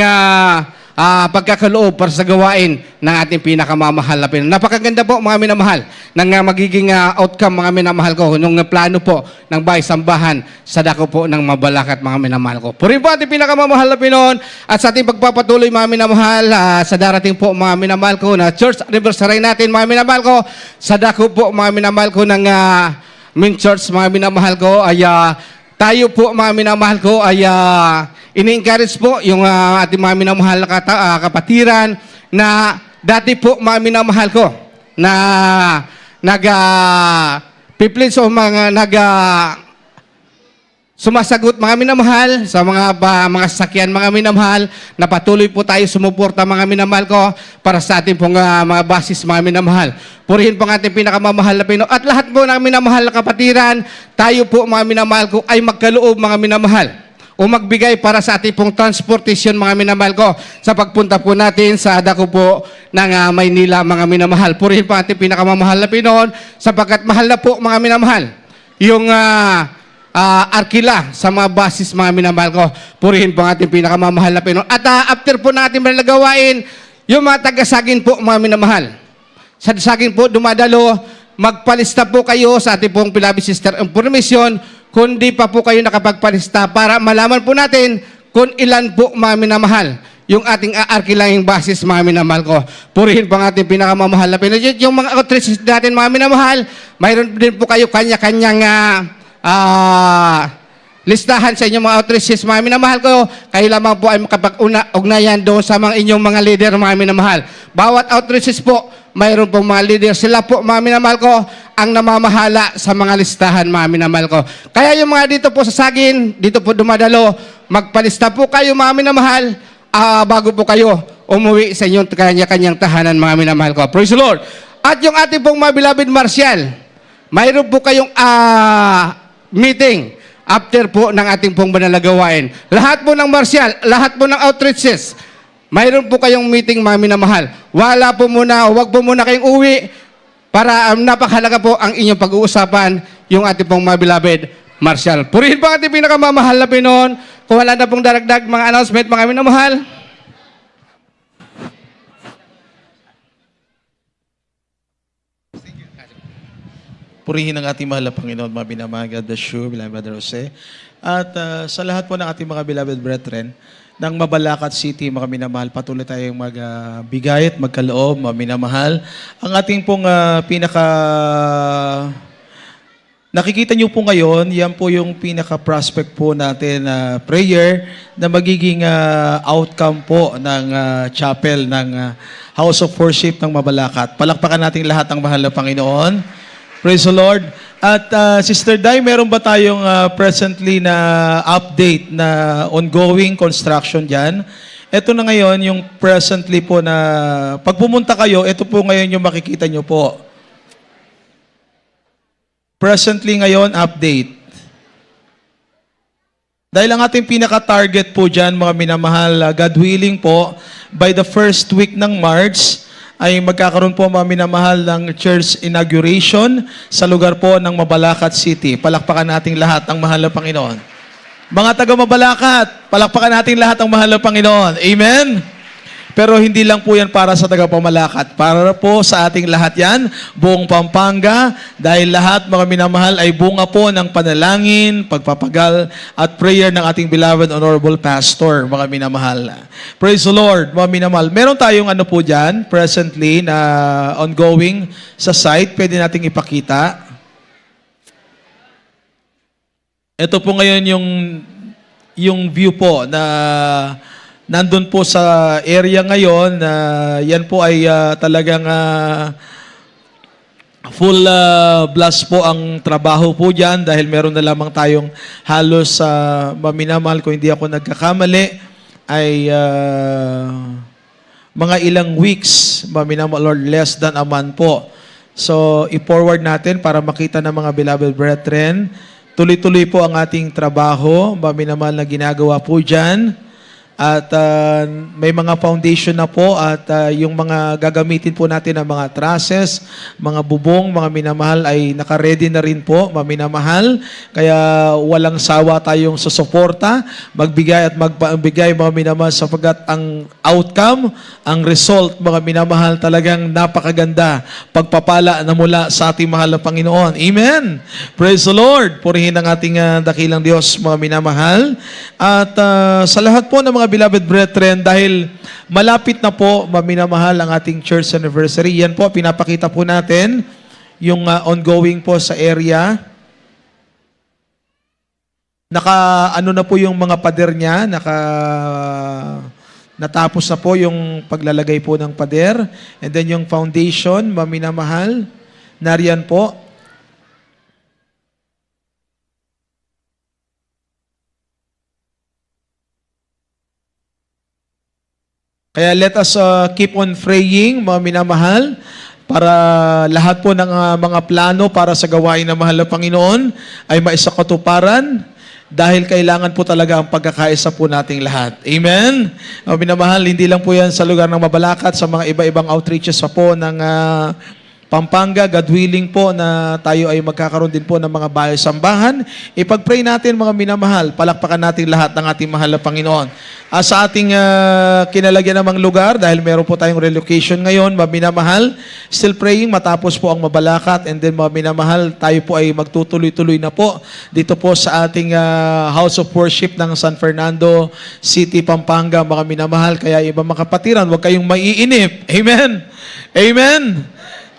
pagkakaloob para sa gawain ng ating pinakamamahal na Pinoon. Napakaganda po, mga minamahal, ng magiging outcome, mga minamahal ko, nung plano po ng bahay-sambahan sa dako po ng Mabalacat, mga minamahal ko. Purihin po ating pinakamamahal na Pinoon at sa ating pagpapatuloy, mga minamahal, sa darating po, mga minamahal ko, na church anniversary natin, mga minamahal ko, sa dako po, mga minamahal ko, ng main church, mga minamahal ko, ay tayo po, mga minamahal ko, ay ini-encourage po yung ating mga minamahal na kapatiran na dati po, mga minamahal ko, na nag-piplis o mga sumasagot, mga minamahal, sa mga sasakyan, mga minamahal, na patuloy po tayo sumuporta, mga minamahal ko, para sa ating pong mga basis, mga minamahal. Purihin po ang ating pinakamamahal na Pinoon. At lahat po ng minamahal na kapatiran, tayo po, mga minamahal ko, ay magkaloob, mga minamahal, o magbigay para sa ating pong transportation, mga minamahal ko, sa pagpunta po natin sa dako po ng Maynila, mga minamahal. Purihin po ang ating pinakamamahal na Pinoon, sapagkat mahal na po, mga minamahal, yung arkila sa mga basis, mga minamahal ko. Purihin po ang ating pinakamamahal na Pinoon. At after po ng ating mga gawain, yung mga taga-saging po, mga minamahal, sa saging po dumadalo, magpalista po kayo sa ating pong Pilabi Sister Information kung di pa po kayo nakapagpalista para malaman po natin kung ilan po, mga minamahal, yung ating arkilanging basis, mga minamahal ko. Purihin po ang ating pinakamamahal na Pinoon. Yung mga outreach natin, mga minamahal, mayroon din po kayo kanya-kanyang listahan sa inyong mga outreaches, mga minamahal ko. Kayo lamang po ay makapag-ugnayan doon sa mga inyong mga leader, mga minamahal. Bawat outreaches po, mayroon pong mga leader. Sila po, mga minamahal ko, ang namamahala sa mga listahan, mga minamahal ko. Kaya yung mga dito po sa Sagin, dito po dumadalo, magpalista po kayo, mga minamahal, bago po kayo umuwi sa inyong kanya-kanyang tahanan, mga minamahal ko. Praise the Lord. At yung ating pong mga beloved Marcial, mayroon po kayong meeting after po ng ating pong banal na gawain. Lahat po ng Marcial, lahat po ng outreaches, mayroon po kayong meeting, mga minamahal. Wala po muna, huwag po muna kayong uwi para napakahalaga po ang inyong pag-uusapan, yung ating pong mga beloved Marcial. Purihin po ang ating pinakamamahal na Pinoon. Kung wala na pong daragdag mga announcement, mga minamahal. Purihin ang ating mahal na Panginoon, mga binamahal. God bless you, beloved Brother Jose. At sa lahat po ng ating mga beloved brethren, ng Mabalacat City, mga minamahal, patuloy tayong magbigay at magkaloob, mga minamahal. Ang ating pong Nakikita niyo po ngayon, yan po yung pinaka-prospect po natin na prayer na magiging outcome po ng chapel ng House of Worship ng Mabalacat. Palakpakan natin lahat ang mahal na Panginoon. Praise the Lord. At Sister Dai, meron ba tayong presently na update na ongoing construction dyan? Ito na ngayon yung presently po na pag pumunta kayo, ito po ngayon yung makikita nyo po. Presently ngayon, update. Dahil ang ating pinaka-target po dyan, mga minamahal, God willing po, by the first week ng March, ay magkakaroon po mga minamahal ng church inauguration sa lugar po ng Mabalacat City. Palakpakan nating lahat ang mahal na Panginoon. Mga taga Mabalacat, palakpakan nating lahat ang mahal na Panginoon. Amen? Pero hindi lang po yan para sa taga Pamalacat. Para po sa ating lahat yan, buong Pampanga, dahil lahat mga minamahal ay bunga po ng panalangin, pagpapagal, at prayer ng ating beloved Honorable Pastor, mga minamahal. Praise the Lord, mga minamahal. Meron tayong ano po dyan, presently, na ongoing sa site. Pwede nating ipakita. Ito po ngayon yung view po na nandun po sa area ngayon, yan po ay talagang full blast po ang trabaho po dyan dahil meron na lamang tayong halos maminamahal, kung hindi ako nagkakamali, ay mga ilang weeks, maminamahal, or less than a month po. So, i-forward natin para makita ng mga beloved brethren. Tuloy-tuloy po ang ating trabaho, maminamahal na ginagawa po dyan. At may mga foundation na po at yung mga gagamitin po natin ng mga trusses, mga bubong, mga minamahal ay naka-ready na rin po, mga minamahal. Kaya walang sawa tayong susuporta, magbigay at magbigay mga minamahal sapagkat ang outcome, ang result, mga minamahal talagang napakaganda. Pagpapala na mula sa ating mahal na Panginoon. Amen! Praise the Lord! Purihin ang ating dakilang Diyos, mga minamahal. At sa lahat po ng mga beloved brethren, dahil malapit na po, maminamahal, ang ating church anniversary. Yan po, pinapakita po natin yung ongoing po sa area. Ano na po yung mga pader niya, natapos na po yung paglalagay po ng pader. And then yung foundation, maminamahal, nariyan po. Kaya let us keep on praying, mga minamahal, para lahat po ng mga plano para sa gawain ng mahal na Panginoon ay maisakatuparan dahil kailangan po talaga ang pagkakaisa po nating lahat. Amen? Mga minamahal, hindi lang po yan sa lugar ng Mabalacat, sa mga iba-ibang outreaches pa po ng Pampanga, God willing po na tayo ay magkakaroon din po ng mga bahay-sambahan. Ipag-pray natin mga minamahal, palakpakan natin lahat ng ating mahal na Panginoon. Sa ating kinalagyan namang lugar, dahil meron po tayong relocation ngayon, mga minamahal, still praying matapos po ang Mabalacat, and then mga minamahal, tayo po ay magtutuloy-tuloy na po dito po sa ating House of Worship ng San Fernando City, Pampanga, mga minamahal. Kaya iba mga kapatiran, huwag kayong maiinip. Amen? Amen?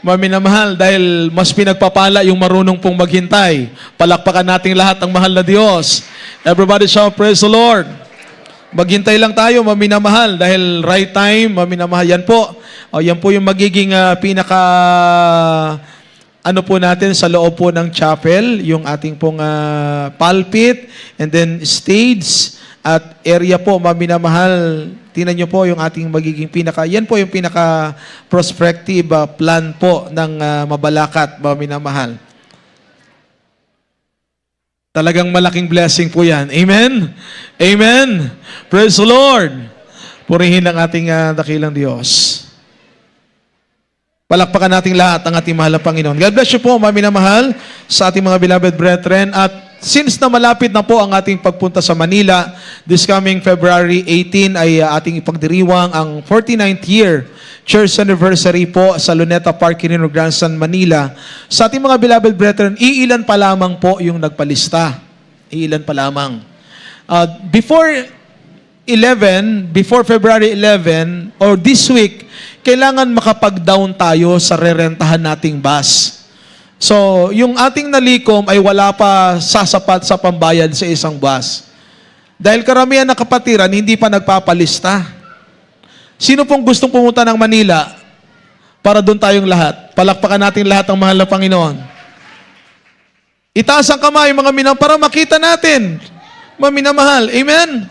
Mga minamahal, dahil mas pinagpapala yung marunong pong maghintay. Palakpakan natin lahat ang mahal na Diyos. Everybody shout, praise the Lord. Maghintay lang tayo, mga minamahal, dahil right time, mga minamahal, yan po. Yan po yung magiging ano po natin sa loob po ng chapel, yung ating pong pulpit, and then stage, at area po, mga minamahal. Tingnan nyo po yung ating magiging yan po yung prospective plan po ng Mabalacat, mga minamahal. Talagang malaking blessing po yan. Amen? Amen? Praise the Lord! Purihin ang ating dakilang Diyos. Palakpakan natin lahat ang ating mahal na Panginoon. God bless you po, mga minamahal, sa ating mga beloved brethren. At since na malapit na po ang ating pagpunta sa Manila, this coming February 18 ay ating ipagdiriwang ang 49th year church anniversary po sa Luneta Park, Quirino, Grandstand, Manila. Sa ating mga beloved brethren, iilan pa lamang po yung nagpalista. Iilan pa lamang. Before February 11, or this week, kailangan makapag-down tayo sa rerentahan nating bus. So, yung ating nalikom ay wala pa sasapat sa pambayad sa isang bus. Dahil karamihan ng kapatiran, hindi pa nagpapalista. Sino pong gustong pumunta ng Manila para doon tayong lahat? Palakpakan natin lahat ang mahal na Panginoon. Itaas ang kamay, mga minamahal, para makita natin. Mga minamahal. Amen?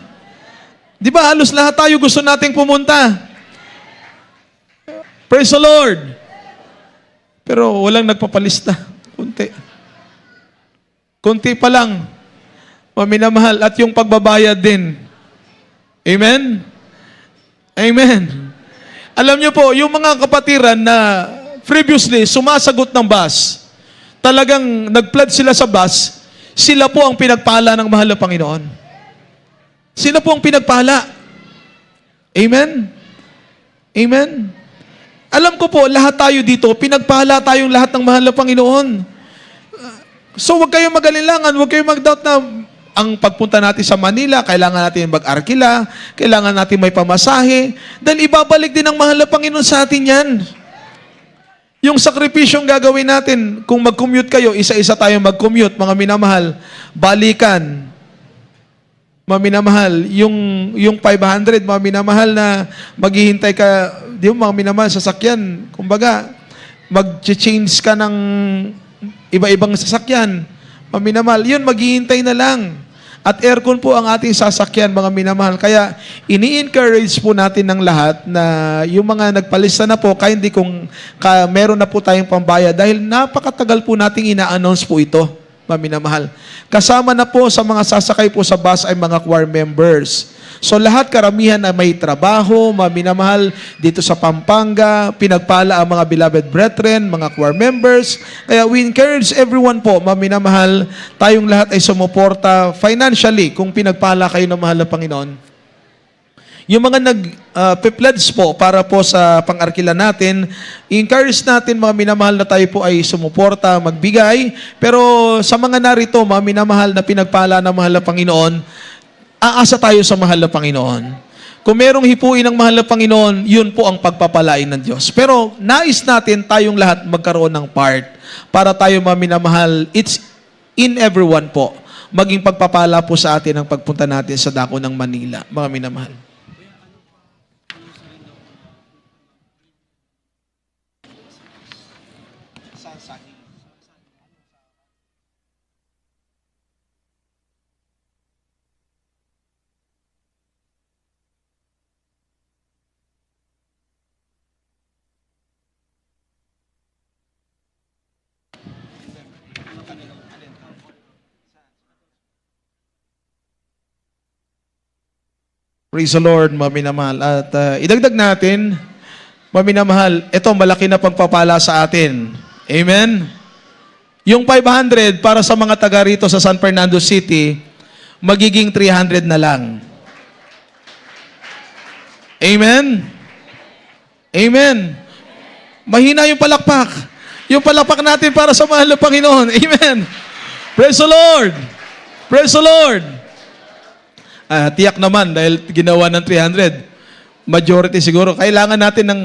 Di ba halos lahat tayo gusto nating pumunta? Praise the Lord! Pero walang nagpapalista. Kunti. Kunti pa lang. Maminamahal. At yung pagbabayad din. Amen? Amen. Alam niyo po, yung mga kapatiran na previously sumasagot ng bus, talagang nag-pledge sila sa bus, sila po ang pinagpala ng mahal na Panginoon. Sila po ang pinagpala. Amen? Amen? Alam ko po, lahat tayo dito, pinagpala tayong lahat ng mahal na Panginoon. So huwag kayong mag-alilangan, huwag kayong mag-doubt na ang pagpunta natin sa Manila, kailangan natin mag-arkila, kailangan natin may pamasahe, dahil ibabalik din ng mahal na Panginoon sa atin yan. Yung sakripisyong gagawin natin, kung mag-commute kayo, isa-isa tayo mag-commute, mga minamahal, balikan. Mga minamahal, yung 500, mga minamahal na maghihintay ka, di mo mga minamahal, sasakyan, kumbaga, mag-change ka ng iba-ibang sasakyan, mga minamahal, yun, maghihintay na lang. At aircon po ang ating sasakyan, mga minamahal. Kaya, ini-encourage po natin ng lahat na yung mga nagpalista na po, kaya hindi kung meron na po tayong pambayad, dahil napakatagal po nating ina-announce po ito, mga minamahal. Kasama na po sa mga sasakay po sa bus ay mga choir members. So lahat karamihan na may trabaho, mga minamahal, dito sa Pampanga, pinagpala ang mga beloved brethren, mga choir members. Kaya we encourage everyone po, mga minamahal, tayong lahat ay sumuporta financially kung pinagpala kayo ng mahal na Panginoon. Yung mga nag-pledge po para po sa pang-arkila natin, encourage natin mga minamahal na tayo po ay sumuporta, magbigay. Pero sa mga narito, mga minamahal na pinagpala ng mahal na Panginoon, aasa tayo sa mahal na Panginoon. Kung merong hipuin ng mahal na Panginoon, yun po ang pagpapalain ng Diyos. Pero nais natin tayong lahat magkaroon ng part para tayo mga minamahal. It's in everyone po. Maging pagpapala po sa atin ang pagpunta natin sa dako ng Manila, mga minamahal. Praise the Lord, mga minamahal. At idagdag natin, mga minamahal, ito malaki na pagpapala sa atin. Amen? Yung 500 para sa mga taga rito sa San Fernando City, magiging 300 na lang. Amen? Amen? Mahina yung palakpak. Yung palakpak natin para sa mahal na Panginoon. Amen? Praise the Lord! Praise the Lord! Tiyak naman dahil ginawa ng 300. Majority siguro. Kailangan natin ng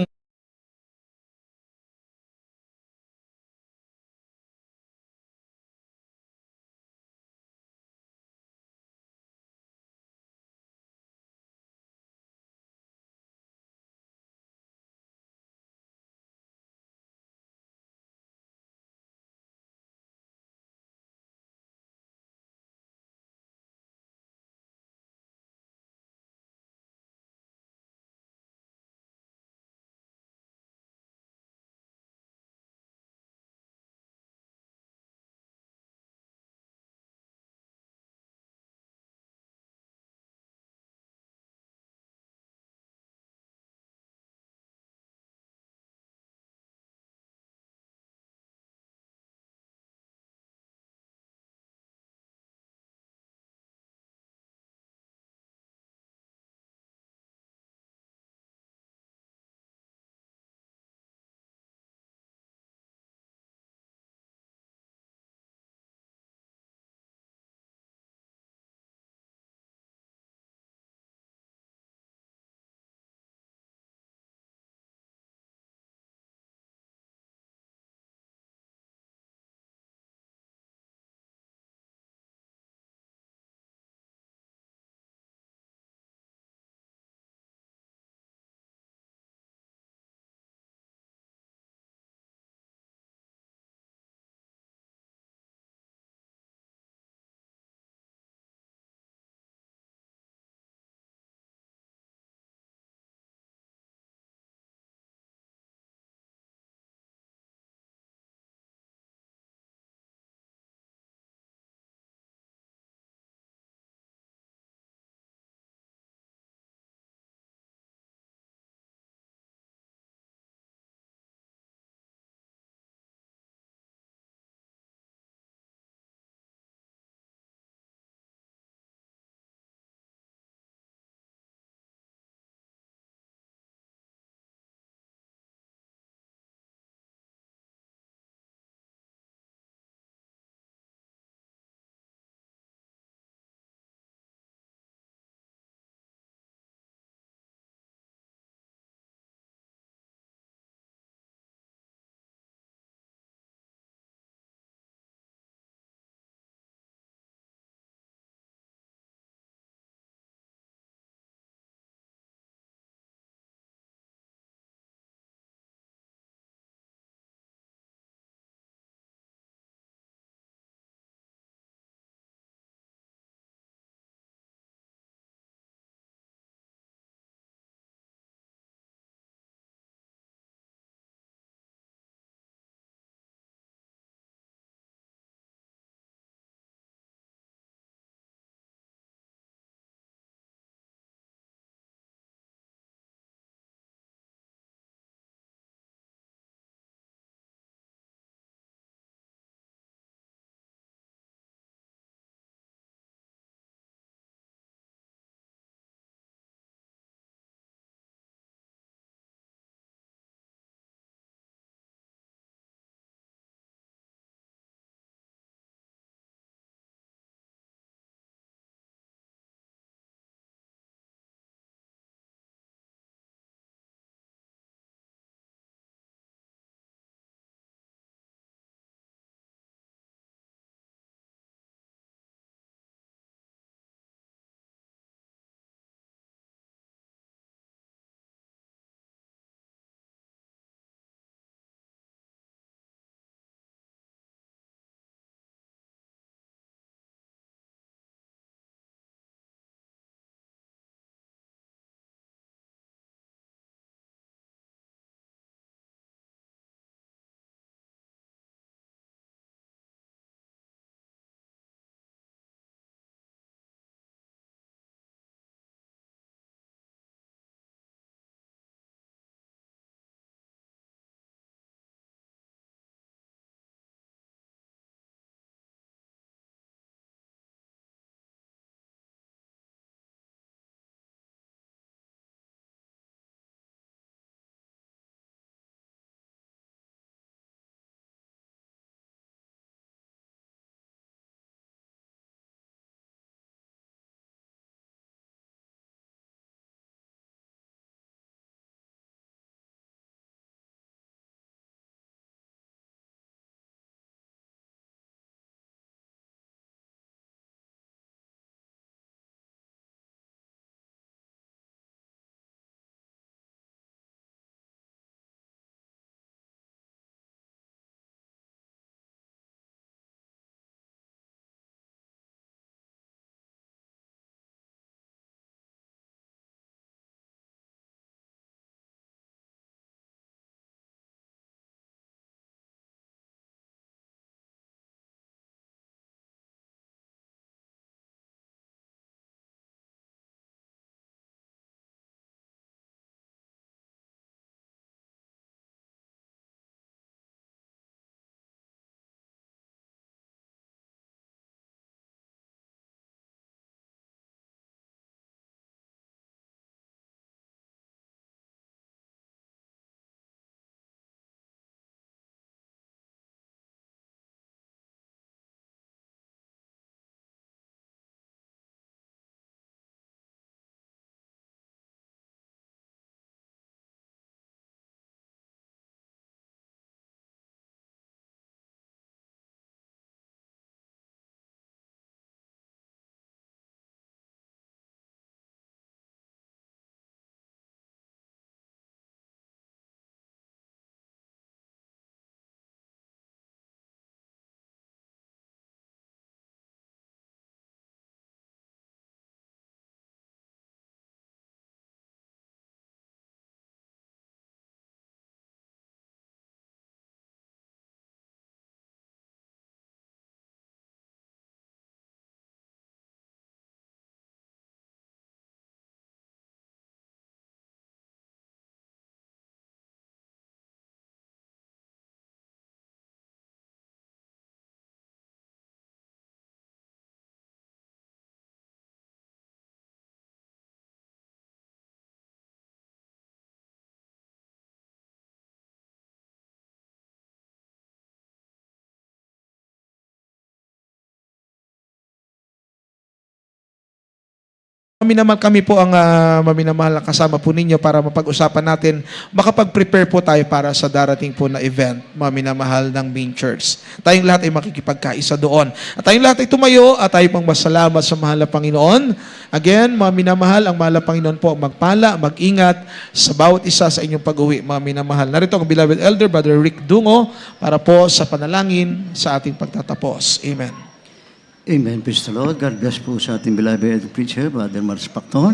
Kami po ang maminamahal na kasama po ninyo para mapag-usapan natin, makapag-prepare po tayo para sa darating po na event, maminamahal ng Main Church. Tayong lahat ay makikipagkaisa doon. At tayong lahat ay tumayo at tayo pong masalamat sa mahal na Panginoon. Again, maminamahal, ang mahal na Panginoon po magpala, mag-ingat sa bawat isa sa inyong pag-uwi, maminamahal. Narito ang beloved elder, Brother Rick Dungo, para po sa panalangin sa ating pagtatapos. Amen. Amen. Praise the Lord. God bless po sa ating beloved preacher, Brother Mars Pacton.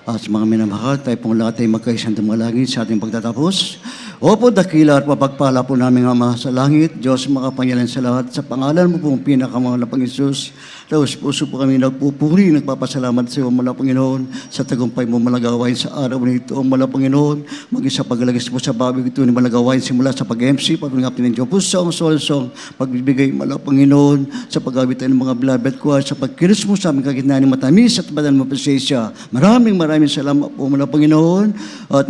At sa mga minamahal, tayo pong lahat ay magkaisang dumalangin sa ating pagtatapos. Opo, dakila at mapagpala po namin Ama sa langit. Diyos, makapangyarihan sa lahat. Sa pangalan mo pong pinakamahal na Panginoon, Taos puso po kami nagpupuri, nagpapasalamat sa iyo, Mala Panginoon, sa tagumpay mo malagawain sa araw na ito, Mala Panginoon, maging sa paglagis mo sa babig ito ni malagawain simula sa pag-MC, pag-ngapin ng Diyos po sa song, pagbibigay, Mala Panginoon, sa paggamit ng mga beloved ko, sa pagkilos mo sa aming kagitnaan ng matamis at badan mo presensya. Maraming salamat po, Mala Panginoon, at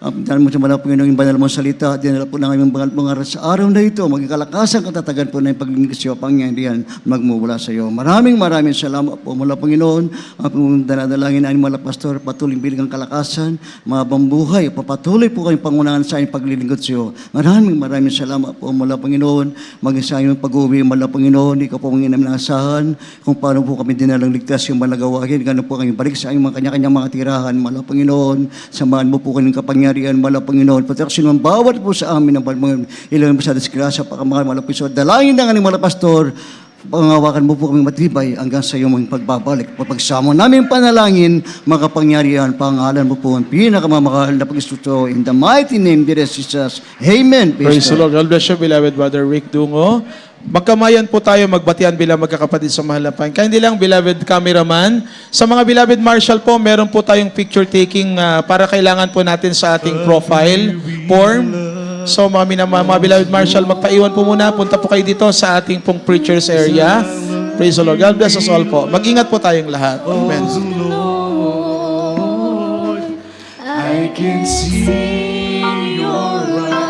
dahil mo sa mga Panginoon yung banal mong salita, dinala po na aming mga sa araw na ito, maging kalakasan, katatagan po na yung paglingkod sa iyo, pangyarihan, magmumula sa iyo. Maraming salamat po, mula Panginoon. Ang danadalangin na mga pastor, patuloy bilang kalakasan, mahabang buhay, papatuloy po kayong pangunahan sa inyong paglilingkod sa iyo. Maraming salamat po, mula Panginoon. Maging sa inyong pag-uwi, mula Panginoon, ikaw po ang inaasahan kung paano po kami dinalang ligtas yung malagawahin, gano'n po kami balik sa inyong mga kanya-kanyang mga tirahan, mula Panginoon. Samahan mo po kanyang kapangyarihan, mala Panginoon. Protection ng bawat po sa amin ng Panginoon. Ilang mo sa disgrasya, pakamahal, mala Panginoon. Dalangin ng aming mga pastor, pangawakan mo po kami matibay hanggang sa iyong mga pagbabalik. Papagsamo namin panalangin, makapangyarihan, pangalan mo po ang pinakamamahal na Panginoon. In the mighty name of Jesus. Amen. Praise the Lord. God bless you, beloved Brother Rick Dungo. Magkamayan po tayo, magbatian bilang magkakapatid sa mahal na Panginoon. Kaya hindi lang, beloved cameraman. Sa mga beloved marshal po, meron po tayong picture taking para kailangan po natin sa ating profile form. So mga beloved marshal, magpaiwan po muna. Punta po kayo dito sa ating pong preacher's area. Praise the Lord. God bless us all po. Mag-ingat po tayong lahat. Amen. I can see your eyes.